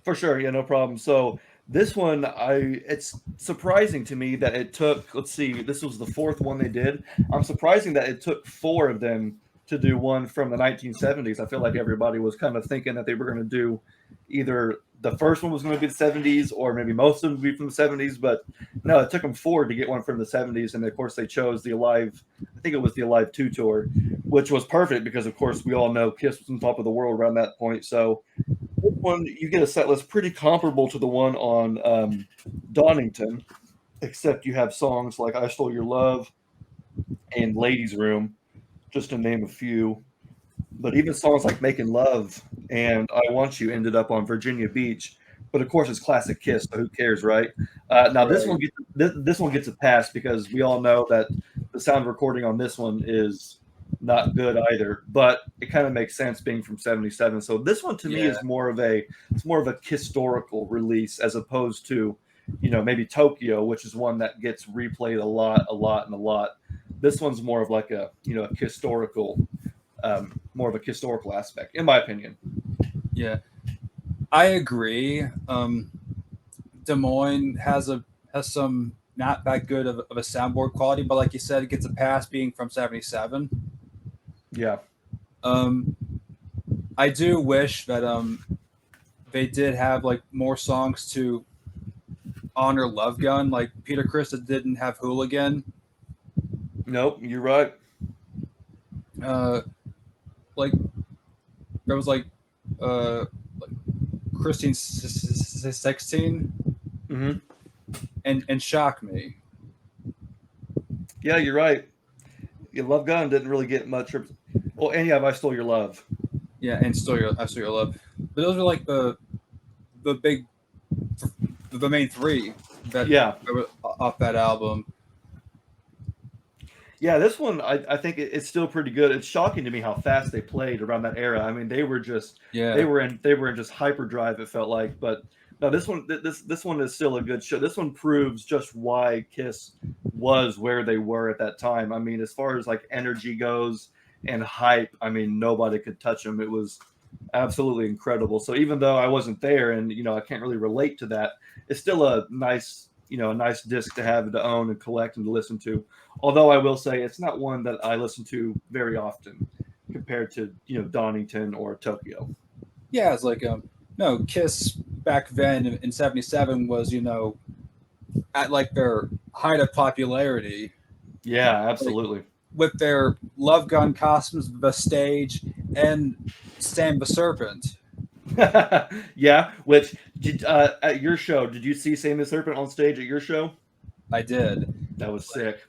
For sure. Yeah, no problem. So this one, it's surprising to me that it took, let's see, this was the 4th one they did. I'm surprising that it took 4 of them to do one from the 1970s. I feel like everybody was kind of thinking that they were going to do either the first one was going to be the 70s or maybe most of them would be from the 70s. But no, it took them 4 to get one from the 70s. And of course, they chose the Alive, I think it was the Alive 2 tour, which was perfect because, of course, we all know Kiss was on top of the world around that point. So this one, you get a set list pretty comparable to the one on Donington, except you have songs like I Stole Your Love and Ladies' Room, just to name a few. But even songs like Making Love and I Want You ended up on Virginia Beach, but of course it's classic Kiss, so who cares, right? Now this Right. one gets this one gets a pass because we all know that the sound recording on this one is not good either, but it kind of makes sense being from '77. So this one to me Yeah. is more of a historical release as opposed to, maybe Tokyo, which is one that gets replayed a lot, and a lot. This one's more of like a a historical, more of a historical aspect, in my opinion. Yeah. I agree. Des Moines has some not that good of a soundboard quality, but like you said, it gets a pass being from '77. Yeah. Um, I do wish that they did have like more songs to honor Love Gun. Like Peter Criss didn't have Hooligan. Nope, you're right. Uh, like there was like Christine 16 Hmm. and Shock Me. Yeah, you're right. Yeah, Love Gun didn't really get much. Well, and yeah, I Stole Your Love. Yeah, and Still Your Love. But those are like the big the main three Yeah. that were off that album. Yeah, this one I think it's still pretty good. It's shocking to me how fast they played around that era. I mean, they were just Yeah. they were in just hyperdrive. It felt like, but no, this one is still a good show. This one proves just why Kiss was where they were at that time. I mean, as far as like energy goes and hype, I mean, nobody could touch them. It was absolutely incredible. So even though I wasn't there and I can't really relate to that, it's still a nice a nice disc to have to own and collect and to listen to. Although I will say it's not one that I listen to very often compared to Donington or Tokyo. Yeah, it's like no, Kiss back then in '77 was at like their height of popularity, Yeah, like absolutely. with their Love Gun costumes, the stage, and Sam the Serpent. Yeah, which did at your show? Did you see Sammy the Serpent on stage at your show? I did. That was sick.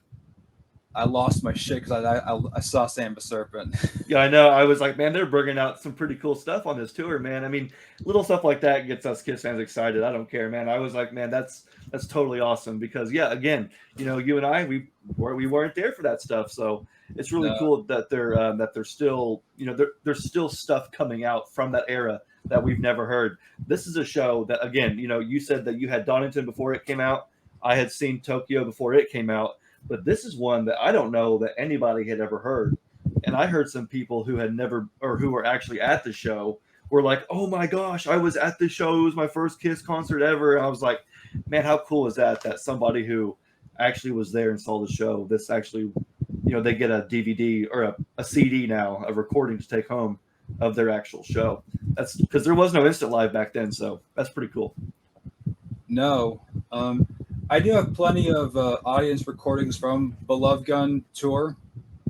I lost my shit because I saw Sam the Serpent. Yeah, I know. I was like, man, they're bringing out some pretty cool stuff on this tour, man. I mean, little stuff like that gets us Kiss fans excited. I don't care, man. I was like, man, that's totally awesome because yeah, again, you and I we weren't there for that stuff, so it's really No, cool that they're still there's still stuff coming out from that era that we've never heard. This is a show that again, you said that you had Donington before it came out. I had seen Tokyo before it came out, but this is one that I don't know that anybody had ever heard. And I heard some people who had never or who were actually at the show were like, "Oh my gosh, I was at the show. It was my first Kiss concert ever." And I was like, "Man, how cool is that? That somebody who actually was there and saw the show, this actually, they get a DVD or a CD now, a recording to take home of their actual show." That's because there was no instant live back then, so that's pretty cool. no. I do have plenty of audience recordings from the Love Gun tour,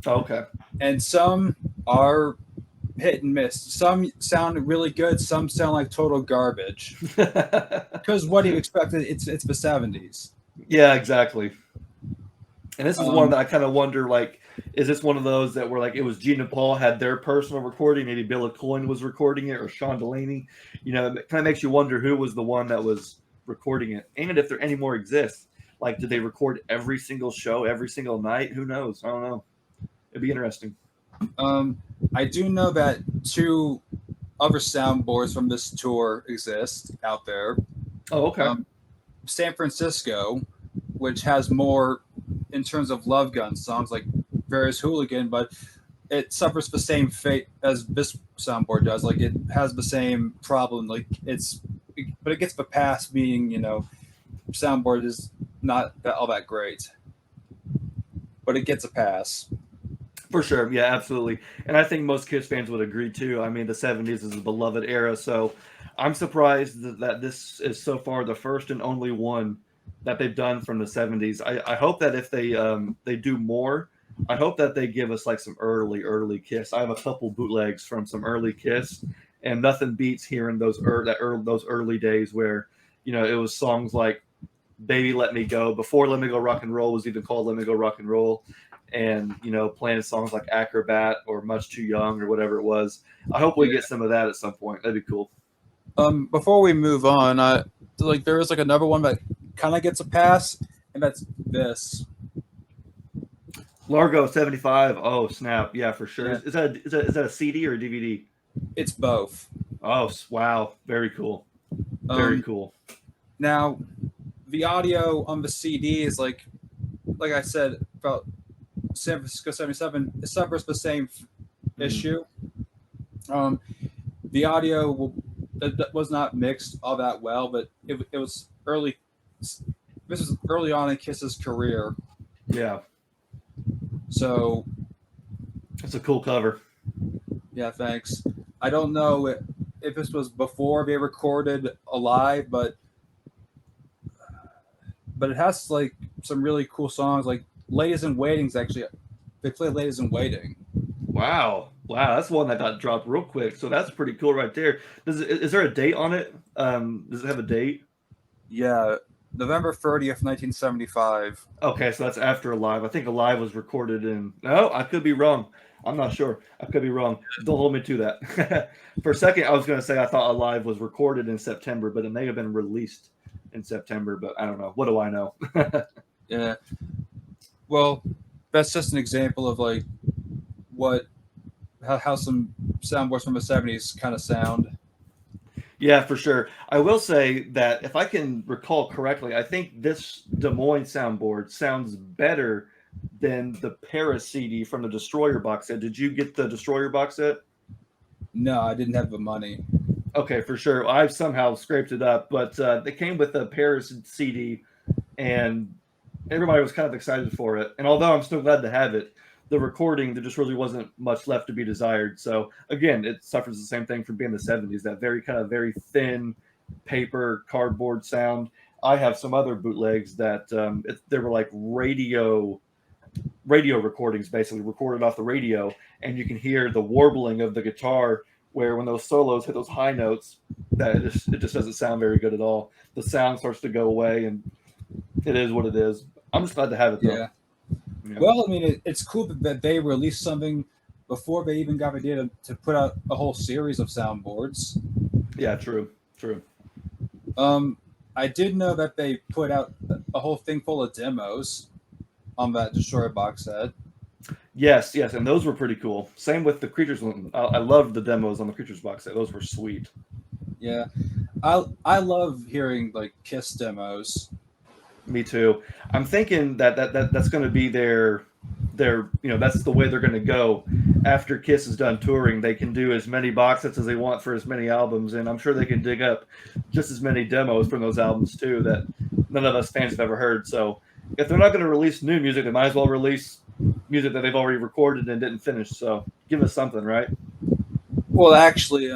Oh, okay. and some are hit and miss. Some sound really good. Some sound like total garbage. Because what do you expect? It's the '70s. Yeah, exactly. And this is one Um, that I kind of wonder, like, is this one of those that were like it was Gene and Paul had their personal recording, maybe Bill Coyne was recording it or Sean Delaney? It kind of makes you wonder who was the one that was recording it, and if there any more exists. Like, did they record every single show every single night? Who knows? I don't know. It'd be interesting. I do know that two other soundboards from this tour exist out there. Oh, okay. Um, San Francisco, which has more in terms of Love Gun songs like various Hooligan, but it suffers the same fate as this soundboard does. Like it has the same problem. But it gets the pass being soundboard is not all that great, but it gets a pass. For sure. Yeah, absolutely. And I think most Kiss fans would agree too. I mean, the '70s is a beloved era. So I'm surprised that this is so far the first and only one that they've done from the '70s. I hope that if they do more, I hope that they give us like some early Kiss. I have a couple bootlegs from some early Kiss, and nothing beats hearing those early days where it was songs like "Baby Let Me Go" before "Let Me Go Rock and Roll" was even called "Let Me Go Rock and Roll," and playing songs like "Acrobat" or "Much Too Young" or whatever it was. I hope we get some of that at some point. That'd be cool. Before we move on, there is like another one that kind of gets a pass, and that's this. Largo 75. Oh snap! Yeah, for sure. Yeah. Is that a CD or a DVD? It's both. Oh wow! Very cool. Very cool. Now, the audio on the CD is like I said about San Francisco 77. It suffers the same issue. The audio that was not mixed all that well, but it was early. This was early on in Kiss's career, Yeah, so it's a cool cover. yeah, thanks. I don't know if this was before they recorded Alive, but it has like some really cool songs. Like Ladies in Waiting's actually they play Ladies in Waiting. Wow, that's one that got dropped real quick. So that's pretty cool right there. Is there a date on it? Does it have a date? Yeah, November 30th, 1975. Okay, so that's after Alive. I think Alive was recorded in. No, I could be wrong. I'm not sure. I could be wrong. Don't hold me to that. For a second, I was going to say I thought Alive was recorded in September, but it may have been released in September. But I don't know. What do I know? Yeah. Well, that's just an example of like how some soundboards from the 70s kind of sound. Yeah, for sure. I will say that if I can recall correctly, I think this Des Moines soundboard sounds better than the Paris CD from the Destroyer box set. Did you get the Destroyer box set? No, I didn't have the money. Okay, for sure. I've somehow scraped it up, but they came with the Paris CD, and everybody was kind of excited for it. And although I'm still glad to have it, the recording, there just really wasn't much left to be desired. So again, it suffers the same thing from being the 70s, that very thin paper cardboard sound. I have some other bootlegs that they were like radio recordings, basically recorded off the radio, and you can hear the warbling of the guitar where when those solos hit those high notes, that it just doesn't sound very good at all. The sound starts to go away, and it is what it is. I'm just glad to have it though. Yeah. Well, I mean, it's cool that they released something before they even got the idea to put out a whole series of soundboards. Yeah, true. I did know that they put out a whole thing full of demos on that Destroyer box set. Yes, and those were pretty cool. Same with the Creatures one. I loved the demos on the Creatures box set. Those were sweet. Yeah, I love hearing like Kiss demos. Me too. I'm thinking that's going to be their that's the way they're going to go after Kiss is done touring. They can do as many box sets as they want for as many albums, and I'm sure they can dig up just as many demos from those albums too that none of us fans have ever heard. So if they're not going to release new music, they might as well release music that they've already recorded and didn't finish. So give us something, right? Well, actually,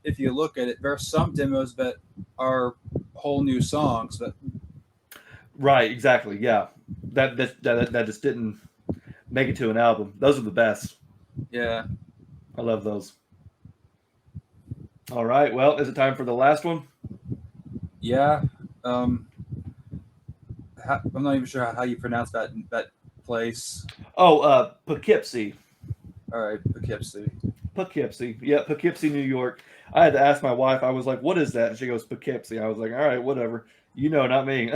if you look at it, there are some demos that are whole new songs that. Right, exactly. Yeah, that just didn't make it to an album. Those are the best. Yeah, I love those. All right. Well, is it time for the last one? Yeah. I'm not even sure how you pronounce that place. Oh, Poughkeepsie. All right, Poughkeepsie. Poughkeepsie. Yeah, Poughkeepsie, New York. I had to ask my wife. I was like, "What is that?" And she goes, "Poughkeepsie." I was like, "All right, whatever. You know, not me."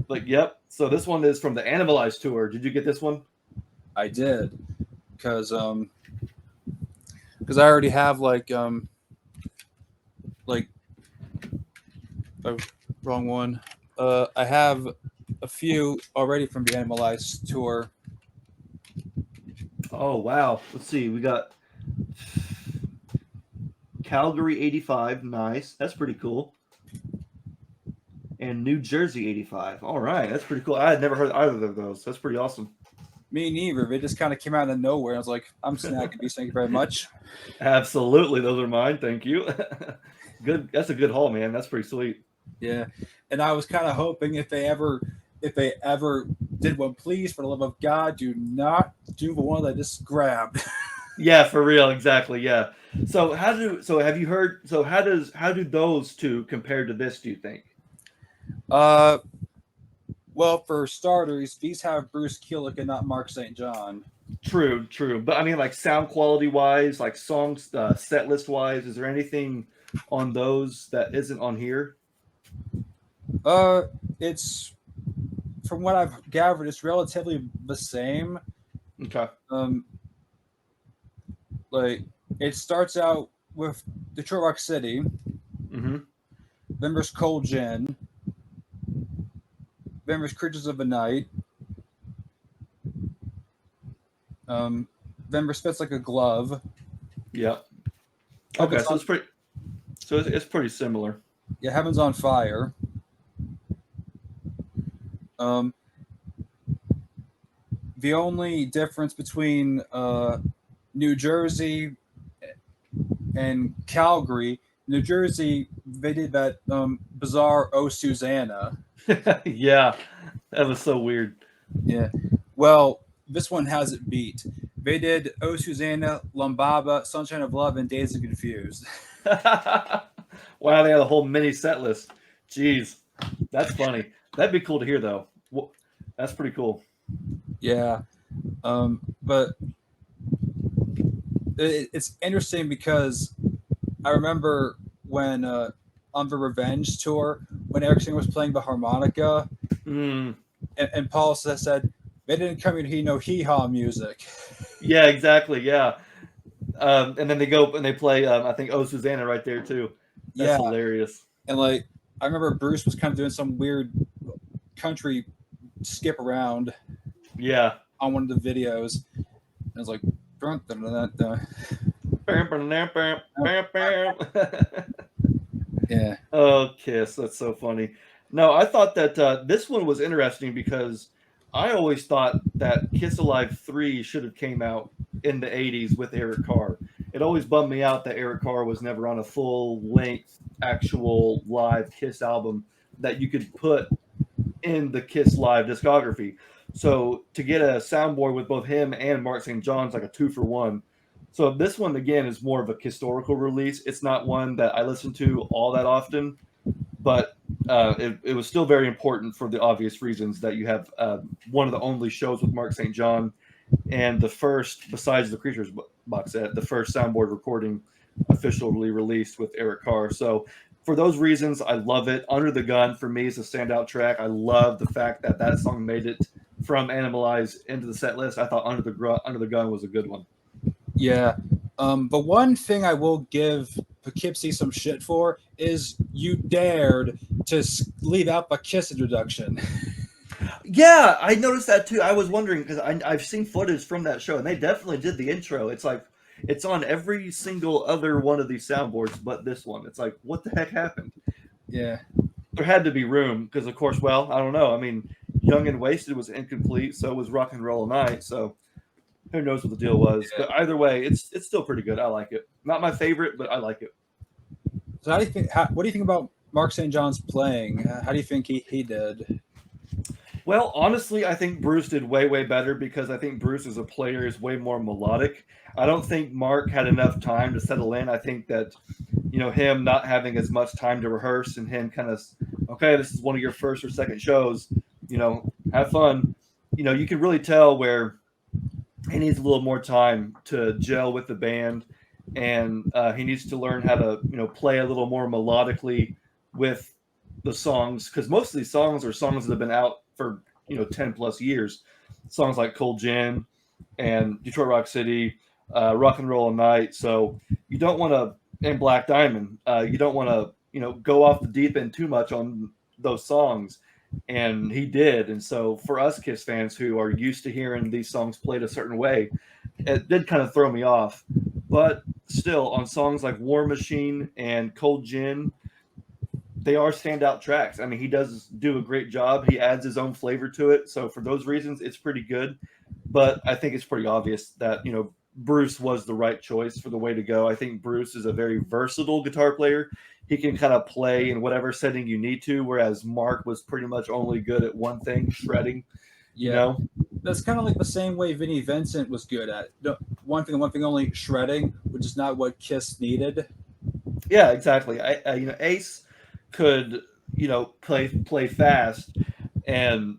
But yep. So this one is from the Animalized tour. Did you get this one? I did, because I already have like the wrong one. I have a few already from the Animalized tour. Oh wow. Let's see. We got Calgary 85. Nice. That's pretty cool. And New Jersey 85. All right. That's pretty cool. I had never heard either of those. That's pretty awesome. Me neither. They just kind of came out of nowhere. I was like, I'm snagging these. Thank you very much. Absolutely. Those are mine. Thank you. Good. That's a good haul, man. That's pretty sweet. Yeah. And I was kind of hoping if they ever did one, please, for the love of God, do not do the one that I just grabbed. Yeah, for real. Exactly. Yeah. So how do those two compare to this, do you think? Well, for starters, these have Bruce Kulick and not Mark St. John. True. But I mean, like sound quality wise, like songs, set list wise, is there anything on those that isn't on here? It's from what I've gathered, it's relatively the same. Okay. Um, like it starts out with Detroit Rock City, Mm-hmm. then there's Cold Gin, then there's Creatures of the Night, um, then there's Spits Like a Glove, Yeah. Okay, Heaven's so on, it's pretty similar. yeah, Heaven's on Fire. Um, the only difference between New Jersey and Calgary, New Jersey, they did that bizarre "Oh Susanna." Yeah, that was so weird. Yeah. Well, this one has it beat. They did "Oh Susanna," "Lumbaba," "Sunshine of Love," and "Days of Confused." Wow, they had a whole mini set list. Jeez, that's funny. That'd be cool to hear, though. That's pretty cool. Yeah. But it's interesting because I remember when on the Revenge tour, when Eric Singer was playing the harmonica, Mm, and Paul said, they didn't come here to hear no hee haw music. yeah, exactly. Yeah, and then they go and they play. I think "Oh Susanna" right there too. That's Yeah. hilarious. And like, I remember Bruce was kind of doing some weird country skip around Yeah. on one of the videos. And it was like, dun, dun, dun, dun, yeah, Oh, Kiss. That's so funny. No, I thought that this one was interesting because I always thought that Kiss Alive 3 should have came out in the 80s with Eric Carr. It always bummed me out that Eric Carr was never on a full length, actual live Kiss album that you could put in the Kiss Live discography. So to get a soundboard with both him and Mark St. John's like a 2-for-1. So this one again is more of a historical release. It's not one that I listen to all that often, but it was still very important for the obvious reasons that you have one of the only shows with Mark St. John and the first, besides the Creatures box set, the first soundboard recording officially released with Eric Carr. So for those reasons, I love it. Under the Gun for me is a standout track. I love the fact that that song made it from Animalize into the set list. I thought Under the Gun was a good one. yeah. But one thing I will give Poughkeepsie some shit for is you dared to leave out the Kiss introduction. Yeah, I noticed that too. I was wondering because I've seen footage from that show, and they definitely did the intro. It's like it's on every single other one of these soundboards, but this one. It's like, what the heck happened? Yeah. There had to be room because, of course, well, I don't know. I mean, Young and Wasted was incomplete, so was Rock and Roll Night. So who knows what the deal was? Yeah. But either way, it's still pretty good. I like it. Not my favorite, but I like it. So how do you think? What do you think about Mark St. John's playing? How do you think he did? Well, honestly, I think Bruce did way better because I think Bruce as a player is way more melodic. I don't think Mark had enough time to settle in. I think that him not having as much time to rehearse and him kind of, okay, this is one of your first or second shows, have fun. You can really tell where he needs a little more time to gel with the band, and he needs to learn how to play a little more melodically with the songs, because most of these songs are songs that have been out for 10 plus years. Songs like Cold Gin and Detroit Rock City, Rock and Roll Night. So you don't want to, and Black Diamond, you don't want to go off the deep end too much on those songs, and he did. And so for us Kiss fans who are used to hearing these songs played a certain way, it did kind of throw me off. But still, on songs like War Machine and Cold Gin, they are standout tracks. I mean, he does do a great job. He adds his own flavor to it. So for those reasons, it's pretty good. But I think it's pretty obvious that, Bruce was the right choice for the way to go. I think Bruce is a very versatile guitar player. He can kind of play in whatever setting you need to, whereas Mark was pretty much only good at one thing, shredding. Yeah. That's kind of like the same way Vinnie Vincent was good at one thing only, shredding, which is not what Kiss needed. Yeah, exactly. Ace could play fast and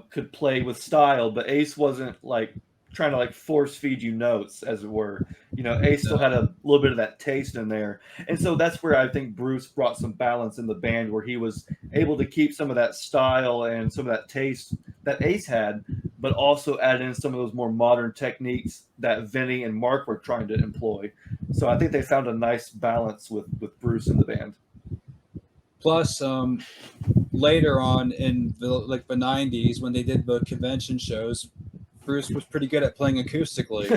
could play with style, but Ace wasn't like trying to like force feed you notes, as it were. Ace still had No. a little bit of that taste in there. And so that's where I think Bruce brought some balance in the band, where he was able to keep some of that style and some of that taste that Ace had, but also add in some of those more modern techniques that Vinny and Mark were trying to employ. So I think they found a nice balance with Bruce in the band. Plus, later on in the 90s, when they did the convention shows, Bruce was pretty good at playing acoustically.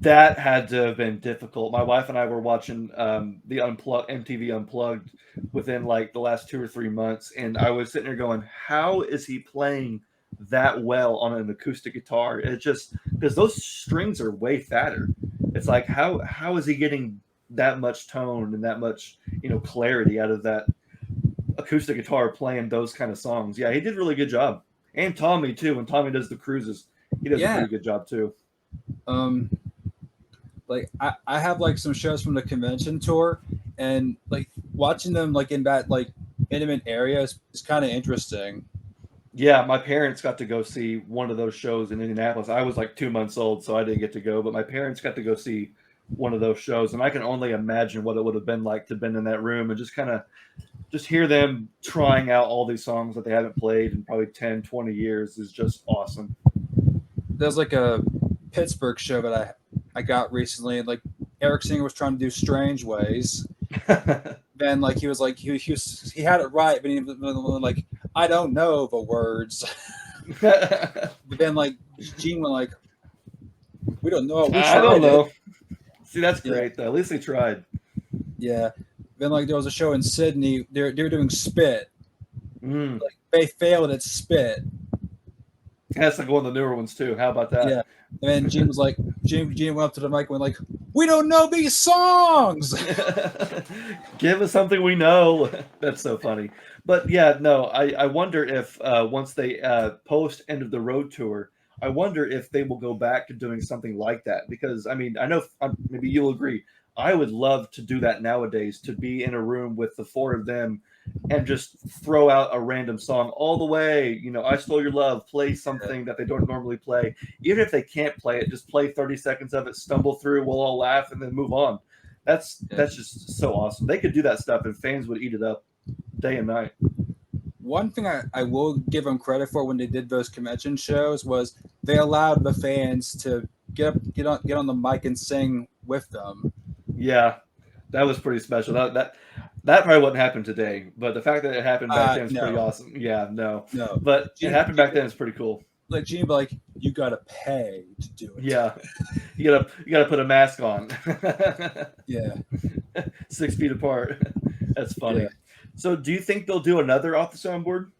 That had to have been difficult. My wife and I were watching the MTV Unplugged within like the last 2 or 3 months, and I was sitting there going, "How is he playing that well on an acoustic guitar?" It just because those strings are way fatter. It's like how is he getting that much tone and that much clarity out of that acoustic guitar playing those kind of songs? Yeah, he did a really good job. And Tommy too. When Tommy does the cruises, he does a Yeah. pretty good job too. Like I have like some shows from the convention tour, and like watching them like in that like intimate area is kind of interesting. Yeah, my parents got to go see one of those shows in Indianapolis. I was like 2 months old, so I didn't get to go, but my parents got to go see one of those shows, and I can only imagine what it would have been like to been in that room and just hear them trying out all these songs that they haven't played in probably 10, 20 years is just awesome. There's like a Pittsburgh show that I got recently, and like Eric Singer was trying to do Strange Ways. Then like he had it right, but he was like, I don't know the words. But then like Gene went like, we don't know. We I don't tried know. it. See, that's great though. At least they tried. Yeah. Then like there was a show in Sydney. They were doing Spit. Mm. Like they failed at Spit. That's like one of the newer ones too. How about that? Yeah. And then Gene was like, Gene went up to the mic and went like, we don't know these songs. Give us something we know. That's so funny. But yeah, no, I wonder if once they post End of the Road tour, I wonder if they will go back to doing something like that. Because I mean, I know maybe you'll agree. I would love to do that nowadays, to be in a room with the four of them and just throw out a random song all the way. I Stole Your Love, play something that they don't normally play. Even if they can't play it, just play 30 seconds of it, stumble through, we'll all laugh, and then move on. That's just so awesome. They could do that stuff and fans would eat it up day and night. One thing I will give them credit for when they did those convention shows was they allowed the fans to get on the mic and sing with them. Yeah, that was pretty special. That probably wouldn't happen today, but the fact that it happened back then is pretty awesome. Yeah, no, but it happened back then is pretty cool. Like Gene, be like, you gotta pay to do it. Yeah, you gotta put a mask on. Yeah, 6 feet apart. That's funny. Yeah. So, do you think they'll do another Off the Soundboard?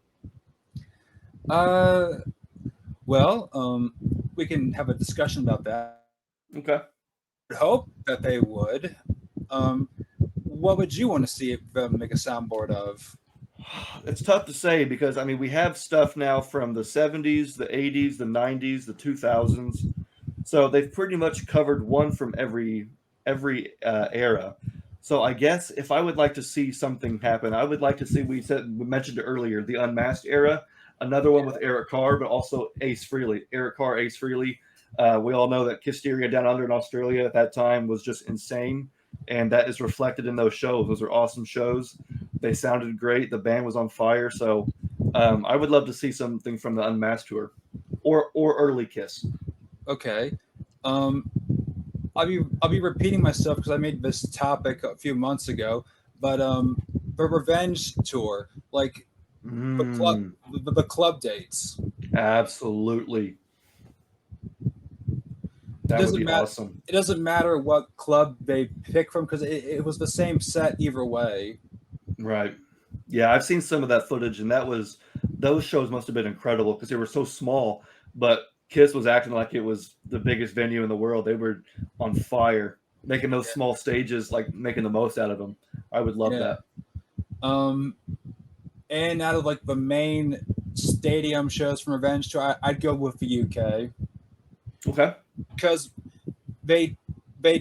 Well, we can have a discussion about that. Okay. I hope that they would. What would you want to see them make a soundboard of? It's tough to say because I mean we have stuff now from the 70s, the 80s, the 90s, the 2000s. So they've pretty much covered one from every era. So I guess if I would like to see something happen, I would like to see we mentioned it earlier, the Unmasked era, another one with Eric Carr, but also Ace Frehley. Eric Carr, Ace Frehley. We all know that Hysteria Down Under in Australia at that time was just insane, and that is reflected in those shows. Those are awesome shows. They sounded great. The band was on fire. So I would love to see something from the Unmasked tour, or early Kiss. Okay. I'll be repeating myself because I made this topic a few months ago, but the Revenge tour, like the club dates. Absolutely. That would be awesome. It doesn't matter what club they pick from because it was the same set either way. Right. Yeah, I've seen some of that footage, and those shows must have been incredible because they were so small, but Kiss was acting like it was the biggest venue in the world. They were on fire, making those small stages, like making the most out of them. I would love that. And out of like the main stadium shows from Revenge Tour, I'd go with the UK. Okay. Because they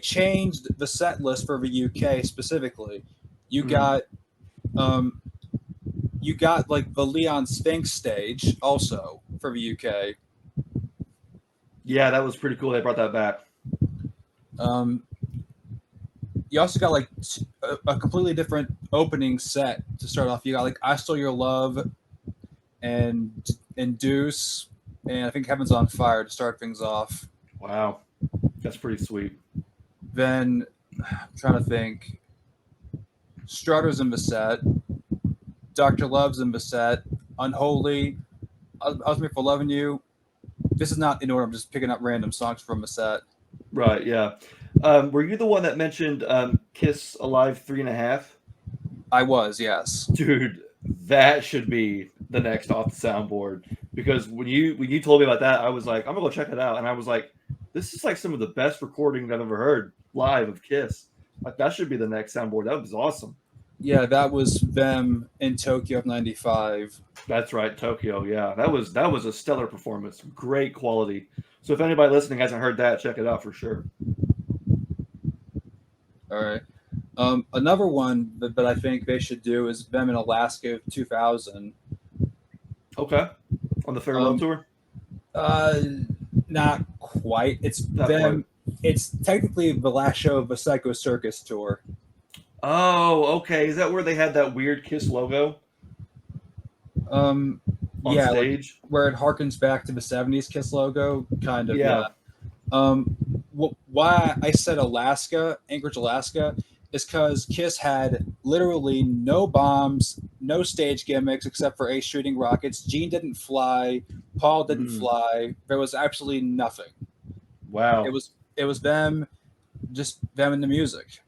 changed the set list for the UK specifically. You got like the Leon Sphinx stage also for the UK. Yeah, that was pretty cool. They brought that back. Um, you also got like a completely different opening set to start off. You got like "I Stole Your Love" and "Deuce," and I think "Heaven's on Fire" to start things off. Wow, that's pretty sweet. Then I'm trying to think. Strutter's in Beset, Dr. Love's in Beset, Unholy, I Was Made for Loving You. This is not in order. I'm just picking up random songs from Beset. Right, yeah. Were you the one that mentioned Kiss Alive 3.5? I was, yes. Dude, that should be the next off the soundboard. Because when you told me about that, I was like, I'm gonna go check it out. And I was like, this is like some of the best recordings I've ever heard live of Kiss. Like that should be the next soundboard. That was awesome. Yeah, that was them in Tokyo of '95. That's right, Tokyo. Yeah, that was a stellar performance. Great quality. So if anybody listening hasn't heard that, check it out for sure. All right. Another one that I think they should do is them in Alaska 2000. Okay. On the farewell Um, tour? uh, Not quite. It's Not quite. them. It's technically the last show of the Psycho Circus tour. Oh, okay. Is that where they had that weird Kiss logo Um, on yeah, like stage? where it harkens back to the '70s Kiss logo, kind of. Yeah. Yeah. Why I said Alaska, Anchorage, Alaska, is because Kiss had literally no bombs, no stage gimmicks except for Ace shooting rockets. Gene didn't fly, Paul didn't Mm, fly. There was absolutely nothing. It wow. was it was them, just them and the music.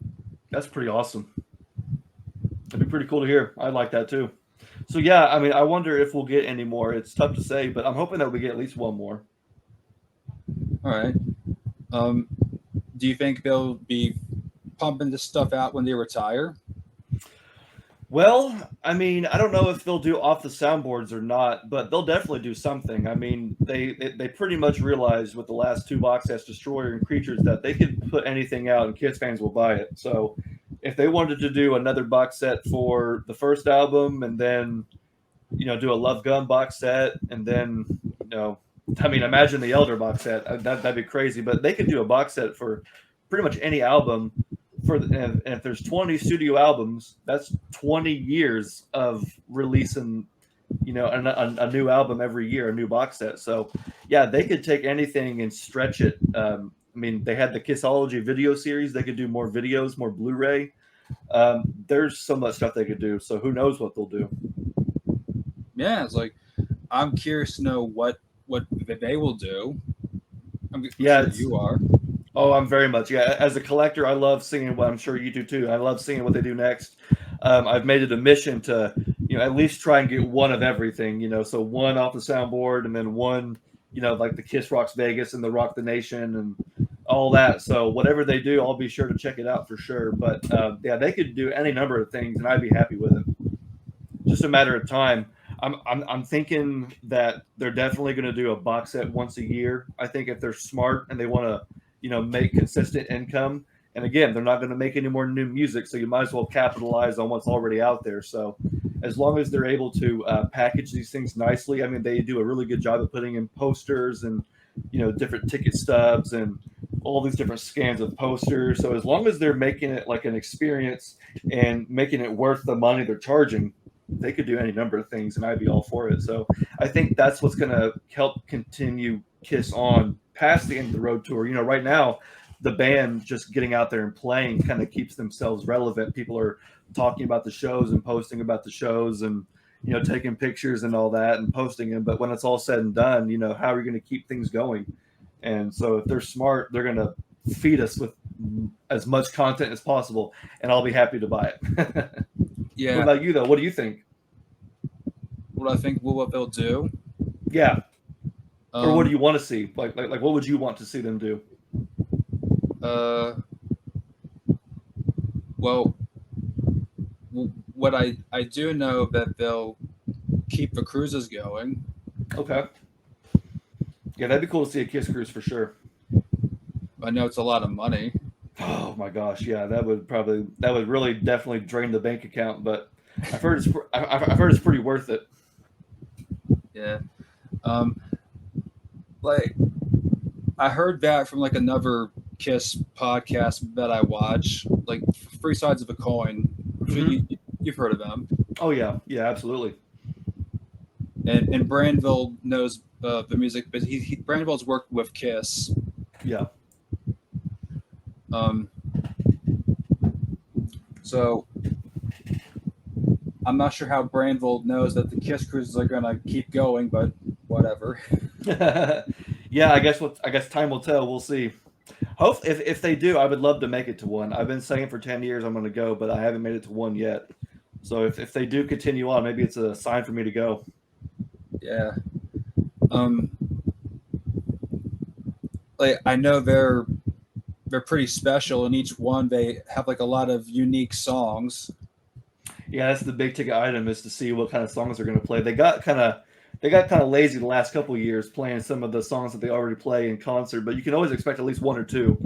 That's pretty awesome. That'd be pretty cool to hear. I like that too. So yeah, I mean, I wonder if we'll get any more. It's tough to say, but I'm hoping that we get at least one more. All right. Um, do you think they'll be pumping this stuff out when they retire? Well, I mean, I don't know if they'll do off the soundboards or not, but they'll definitely do something. I mean, they pretty much realized with the last two box sets, Destroyer and Creatures, that they could put anything out and Kiss fans will buy it. So if they wanted to do another box set for the first album and then do a Love Gun box set and then I mean, imagine the Elder box set. That'd be crazy. But they could do a box set for pretty much any album. And if there's 20 studio albums, that's 20 years of releasing, a new album every year, a new box set. So, yeah, they could take anything and stretch it. I mean, they had the Kissology video series. They could do more videos, more Blu-ray. There's so much stuff they could do. So who knows what they'll do? Yeah, it's like I'm curious to know what they will do. I'm Yeah, sure you are. oh, I'm very much. Yeah, as a collector, I love seeing what I'm sure you do too. I love seeing what they do next. I've made it a mission to, at least try and get one of everything. So one off the soundboard, and then one, like the Kiss Rocks Vegas and the Rock the Nation and all that. So whatever they do, I'll be sure to check it out for sure. But yeah, they could do any number of things, and I'd be happy with it. Just a matter of time. I'm thinking that they're definitely going to do a box set once a year. I think if they're smart and they want to, make consistent income. And again, they're not going to make any more new music, so you might as well capitalize on what's already out there. So as long as they're able to package these things nicely, I mean, they do a really good job of putting in posters and different ticket stubs and all these different scans of posters. So as long as they're making it like an experience and making it worth the money they're charging, they could do any number of things, and I'd be all for it. So I think that's what's going to help continue Kiss on past the end of the road tour. Right now, the band just getting out there and playing kind of keeps themselves relevant. People are talking about the shows and posting about the shows and, taking pictures and all that and posting them. But when it's all said and done, how are you going to keep things going? And so if they're smart, they're going to feed us with as much content as possible, and I'll be happy to buy it. Yeah. What about you, though? What do you think? What I think what they'll do. Yeah. Or what do Um, you want to see? Like what would you want to see them do? uh, well, what I do know that they'll keep the cruises going. Okay. Yeah, that'd be cool to see a Kiss cruise for sure. I know it's a lot of money. Oh my gosh, yeah, that would really definitely drain the bank account, but I've heard it's pretty worth it. Yeah. Um, like I heard that from like another Kiss podcast that I watch, like Three Sides of a Coin. I'm sure you've heard of them. Oh yeah, yeah, absolutely. And Brandville knows the music, but Brandville's worked with Kiss. Yeah. So I'm not sure how Brandville knows that the Kiss cruises are gonna keep going, but whatever. Yeah, I guess time will tell. We'll see. Hope if they do, I would love to make it to one. I've been saying for 10 years I'm going to go, but I haven't made it to one yet. So if they do continue on, maybe it's a sign for me to go. Yeah. Like I know they're pretty special, and each one they have like a lot of unique songs. Yeah, that's the big ticket item, is to see what kind of songs they're going to play. They got kind of lazy the last couple of years playing some of the songs that they already play in concert, but you can always expect at least one or two.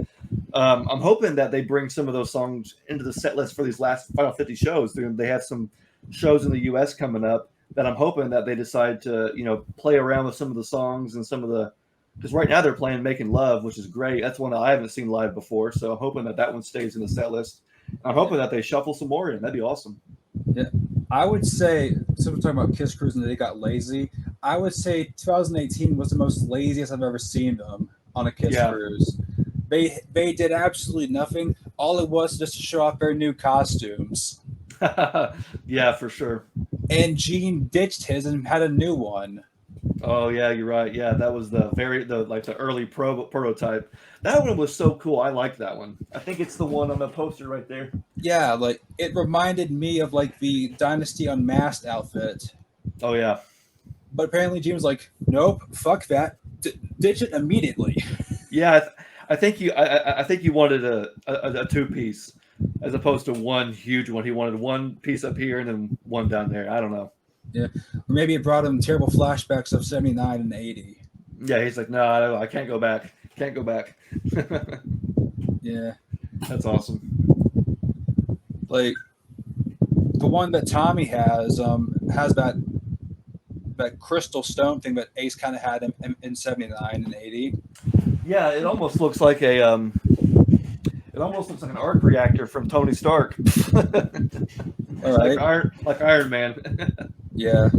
I'm hoping that they bring some of those songs into the set list for these last Final 50 shows. They have some shows in the U.S. coming up that I'm hoping that they decide to, play around with some of the songs and some of the, because right now they're playing Making Love, which is great. That's one that I haven't seen live before, so I'm hoping that one stays in the set list. I'm hoping that they shuffle some more in. That'd be awesome. Yeah, I would say, so we're talking about Kiss Cruise and they got lazy. I would say 2018 was the most laziest I've ever seen them on a Kiss cruise. They did absolutely nothing. All it was just to show off their new costumes. Yeah, for sure. And Gene ditched his and had a new one. Oh yeah, you're right. Yeah, that was the early prototype. That one was so cool. I liked that one. I think it's the one on the poster right there. Yeah, like it reminded me of like the Dynasty Unmasked outfit. Oh yeah. But apparently Gene was like, "Nope, fuck that. Ditch it immediately." Yeah, I think you wanted a two-piece as opposed to one huge one. He wanted one piece up here and then one down there. I don't know. Yeah, or maybe it brought him terrible flashbacks of 79 and 80. Yeah, he's like, no, I can't go back. Can't go back. Yeah, that's awesome. Like the one that Tommy has that crystal stone thing that Ace kind of had in 79 and 80. Yeah, it almost looks like an arc reactor from Tony Stark. All right. like Iron Man. Yeah.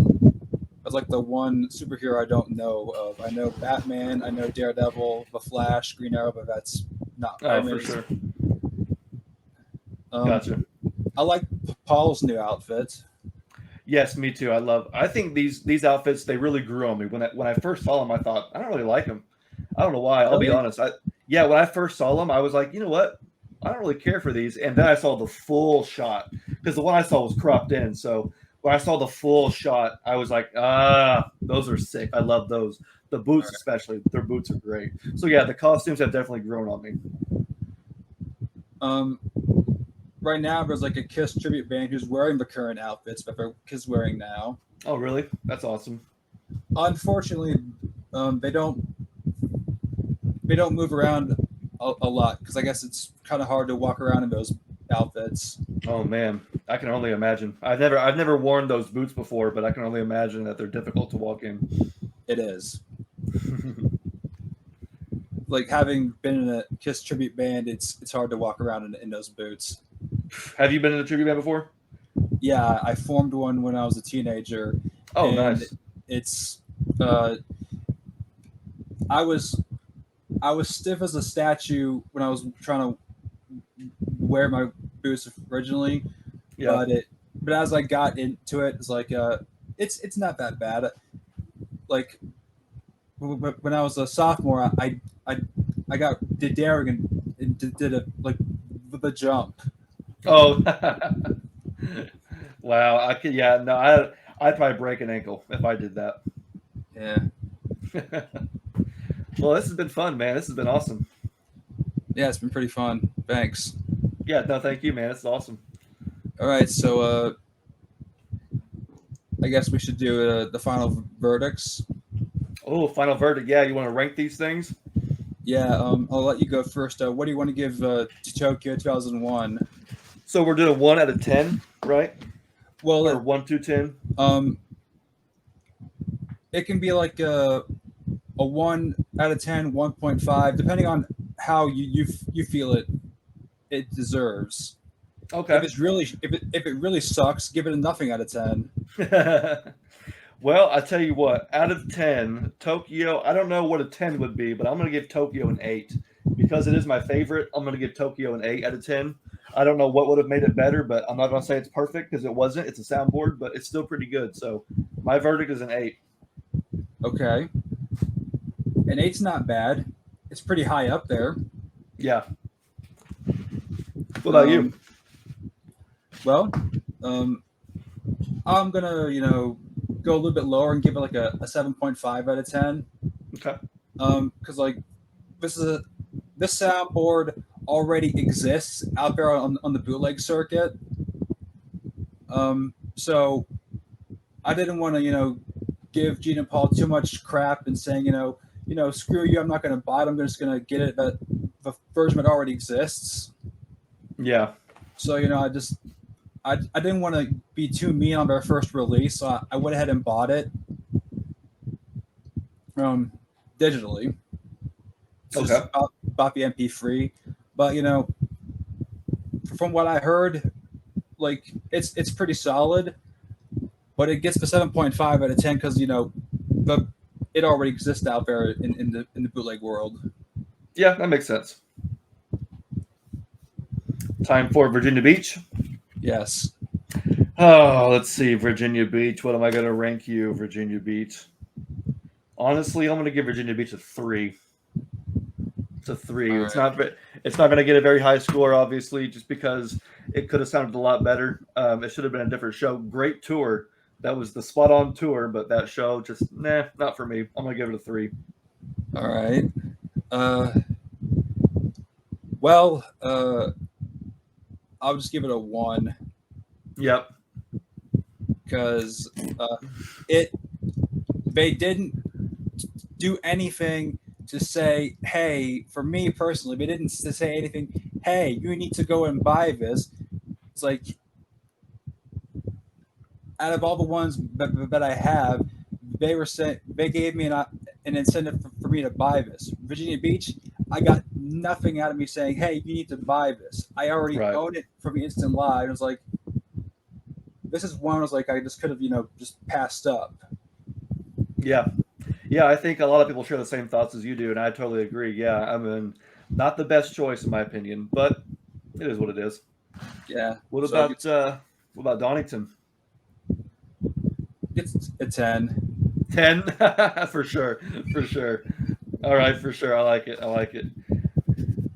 That's like the one superhero I don't know of. I know Batman, I know Daredevil, The Flash, Green Arrow, but that's not for sure. Gotcha. I like Paul's new outfit. Yes, me too. I think these outfits, they really grew on me. When I first saw them, I thought, I don't really like them. I don't know why. I'll be honest. When I first saw them, I was like, you know what? I don't really care for these. And then I saw the full shot, because the one I saw was cropped in. So when I saw the full shot, I was like, those are sick. I love those. The boots, especially. Their boots are great. So yeah, the costumes have definitely grown on me. Right now, there's like a Kiss tribute band who's wearing the current outfits that they're Kiss wearing now. Oh, really? That's awesome. Unfortunately, they don't move around a lot, because I guess it's kind of hard to walk around in those outfits. Oh man, I can only imagine. I've never worn those boots before, but I can only imagine that they're difficult to walk in. It is. Like having been in a Kiss tribute band, it's hard to walk around in those boots. Have you been in a tribute band before? Yeah, I formed one when I was a teenager. Oh, nice. It's I was stiff as a statue when I was trying to wear my boots originally. Yeah. But as I got into it, it's like it's not that bad. Like when I was a sophomore, I did daring and did a like the jump. Oh, wow! I'd probably break an ankle if I did that. Yeah. Well, this has been fun, man. This has been awesome. Yeah, it's been pretty fun. Thanks. Yeah, no, thank you, man. This is awesome. All right, so I guess we should do the final verdicts. Oh, final verdict. Yeah, you want to rank these things? Yeah, I'll let you go first. What do you want to give to Tokyo 2001? So we're doing 1 out of 10, right? Well, or 1 to 10. It can be like a 1 out of 10, 1.5, depending on how you feel it deserves. Okay. If it really sucks, give it a nothing out of 10. Well, I tell you what, out of 10, Tokyo, I don't know what a 10 would be, but I'm going to give Tokyo an 8. Because it is my favorite, I'm going to give Tokyo an 8 out of 10. I don't know what would have made it better, but I'm not going to say it's perfect because it wasn't. It's a soundboard, but it's still pretty good. So my verdict is an 8. Okay, an eight's not bad. It's pretty high up there. Yeah. What about you? Well, um, I'm gonna go a little bit lower and give it like a 7.5 out of 10. Okay. Because like this is a this soundboard already exists out there on the bootleg circuit. So I didn't want to give Gene and Paul too much crap and saying screw you, I'm not going to buy it. I'm just going to get it that the version that already exists. Yeah. So I didn't want to be too mean on their first release, so I went ahead and bought it digitally. Okay. Just bought the MP3, but from what I heard, like it's pretty solid, but it gets the 7.5 out of 10 because the it already exists out there in the bootleg world. Yeah, that makes sense. Time for Virginia Beach. Yes. Oh, let's see. Virginia Beach. What am I going to rank you, Virginia Beach? Honestly, I'm going to give Virginia Beach a 3. It's a 3. All It's right. not going to get a very high score, obviously, just because it could have sounded a lot better. It should have been a different show. Great tour. That was the spot on tour, but that show just not for me. I'm going to give it a 3. All right. Well, I'll just give it a 1 Yep. because they didn't do anything to say, hey, for me personally, they didn't say anything, hey, you need to go and buy this. It's like, out of all the ones that I have, they gave me an incentive for me to buy this. Virginia Beach, I got nothing out of me saying, hey, you need to buy this. I already own it from the instant live. It was like, this is one I was like, I just could have, just passed up. Yeah. Yeah, I think a lot of people share the same thoughts as you do, and I totally agree. Yeah, I mean, not the best choice in my opinion, but it is what it is. Yeah. What about Donington? It's a 10. 10 for sure. All right, for sure. I like it.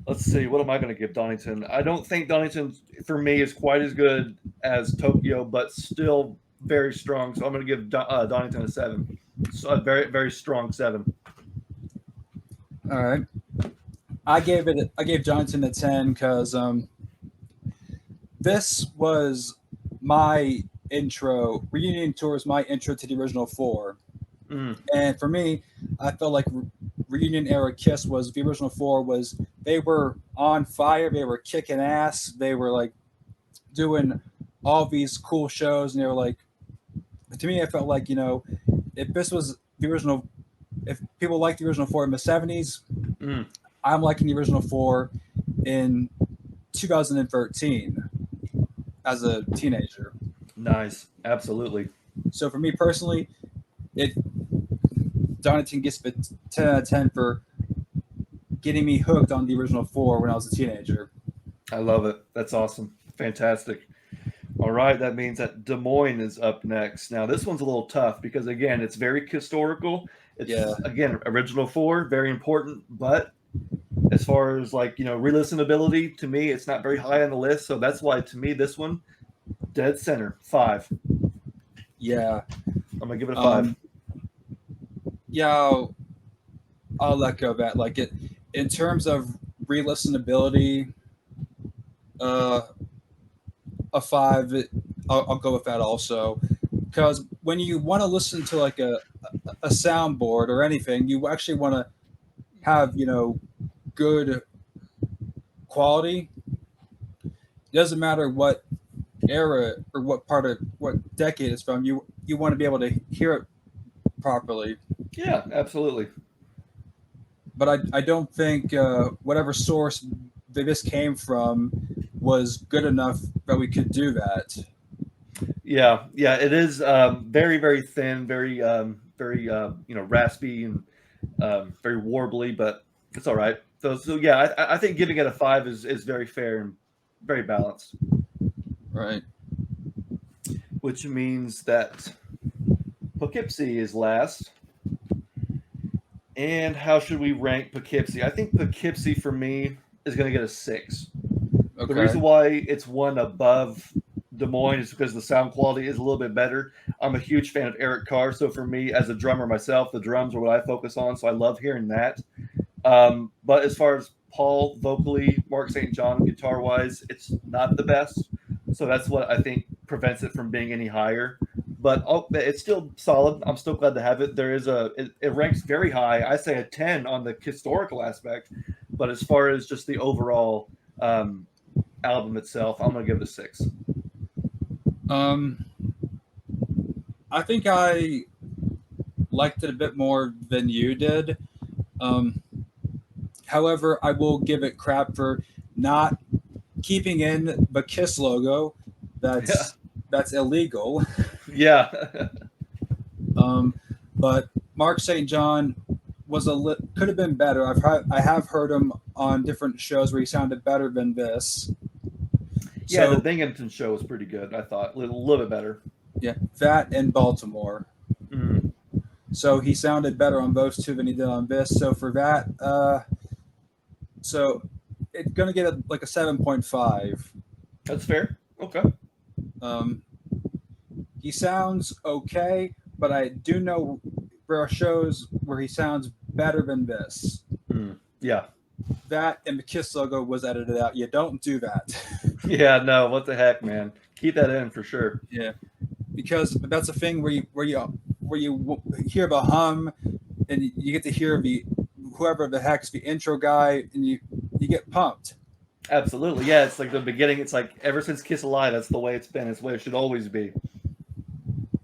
Let's see. What am I going to give Donington? I don't think Donington, for me, is quite as good as Tokyo, but still very strong. So I'm going to give Donington a 7. So a very, very strong 7. All right. I gave Johnson a 10 because this was my intro. Reunion Tour is my intro to the original 4. And for me, I felt like Reunion era Kiss was the original 4 was they were on fire, they were kicking ass, they were like doing all these cool shows, and they were like, to me, I felt like if this was the original, if people liked the original 4 in the 70s, I'm liking the original 4 in 2013 as a teenager. Nice, absolutely. So for me personally, Donington gets the 10 out of 10 for getting me hooked on the original 4 when I was a teenager. I love it. That's awesome. Fantastic. All right, that means that Des Moines is up next. Now, this one's a little tough because, again, it's very historical. It's, again, original 4, very important. But as far as, re-listenability, to me, it's not very high on the list. So that's why, to me, this one, dead center, 5. Yeah. I'm going to give it a 5. Yeah, I'll let go of that. Like, in terms of re-listenability, a 5. I'll go with that also, because when you want to listen to like a soundboard or anything, you actually want to have good quality. It doesn't matter what era or what decade it's from. You want to be able to hear it properly. Yeah, absolutely. but I don't think whatever source that this came from was good enough that we could do that. Yeah, yeah, it is very, very thin, very, very, raspy and very warbly, but it's all right. So yeah, I think giving it a 5 is very fair and very balanced, Right. which means that Poughkeepsie is last. And how should we rank Poughkeepsie? I think Poughkeepsie for me is going to get a 6. The Okay. reason why it's one above Des Moines is because the sound quality is a little bit better. I'm a huge fan of Eric Carr, so for me as a drummer myself, the drums are what I focus on, so I love hearing that. But as far as Paul vocally, Mark St. John guitar wise, it's not the best. So that's what I think prevents it from being any higher. But it's still solid. I'm still glad to have it. It ranks very high. I say a 10 on the historical aspect. But as far as just the overall album itself, I'm gonna give it a 6. Um, I think I liked it a bit more than you did. Um, however, I will give it crap for not keeping in the Kiss logo. Yeah. That's illegal. Yeah. But Mark St. John could have been better. I have heard him on different shows where he sounded better than this. Yeah, So the Binghamton show was pretty good, I thought. A little bit better. yeah, that and Baltimore. Mm. So he sounded better on those two than he did on this. So for that, so it's gonna get like a 7.5. That's fair. Okay. Um, he sounds okay, but I do know there are shows where he sounds better than this. Mm. Yeah. That and the Kiss logo was edited out. You don't do that. Yeah, no, what the heck, man. Keep that in for sure. Yeah, because that's a thing where you hear the hum, and you get to hear the whoever the heck's the intro guy, and you get pumped. Absolutely. Yeah, it's like the beginning. It's like ever since Kiss Alive, that's the way it's been. It's the way it should always be.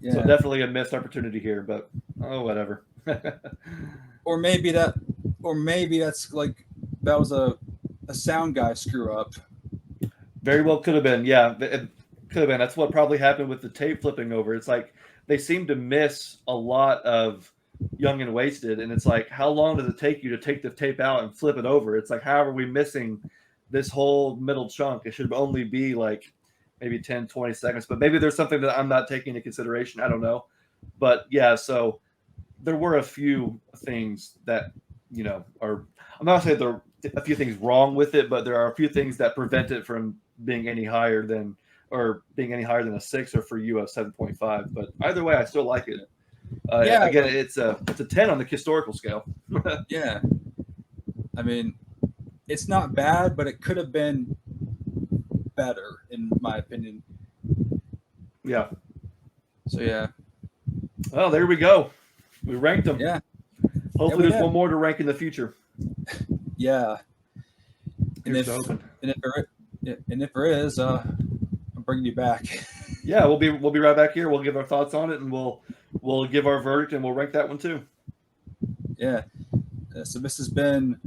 Yeah. So definitely a missed opportunity here, but oh, whatever. or maybe that's like that was a sound guy screw up. Very well could have been. Yeah, it could have been. That's what probably happened with the tape flipping over. It's like they seem to miss a lot of Young and Wasted, and it's like, how long does it take you to take the tape out and flip it over? It's like, how are we missing this whole middle chunk? It should only be like maybe 10, 20 seconds, but maybe there's something that I'm not taking into consideration. I don't know. But yeah, so there were a few things that, I'm not saying there are a few things wrong with it, but there are a few things that prevent it from being any higher than a 6, or for you a 7.5. But either way, I still like it. Yeah, again, it's a 10 on the historical scale. Yeah, I mean, it's not bad, but it could have been better, in my opinion. Yeah. So yeah. Well, there we go. We ranked them. Yeah. Hopefully, Yeah, there's one more to rank in the future. Yeah. And Here's if, to hoping. and if there is, I'm bringing you back. Yeah, we'll be right back here. We'll give our thoughts on it, and we'll give our verdict, and we'll rank that one too. Yeah. So this has been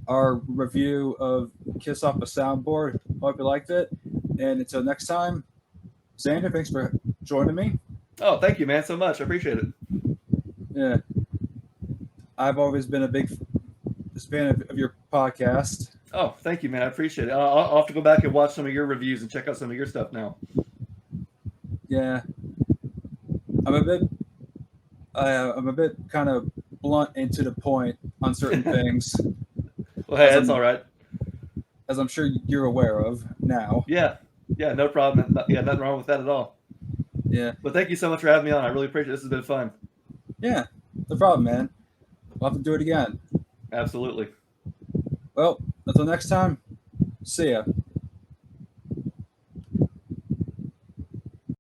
our review of Kiss Off a Soundboard. Hope you liked it. And until next time, Xander, thanks for joining me. Oh, thank you, man, so much. I appreciate it. Yeah. I've always been a big fan of your podcast. Oh, thank you, man. I appreciate it. I'll have to go back and watch some of your reviews and check out some of your stuff now. Yeah. I'm a bit kind of blunt and to the point on certain things. Well, hey, that's all right. As I'm sure you're aware of now. Yeah, no problem. Nothing wrong with that at all. Yeah. But thank you so much for having me on. I really appreciate it. This has been fun. Yeah, no problem, man. We'll have to do it again. Absolutely. Well, until next time, see ya.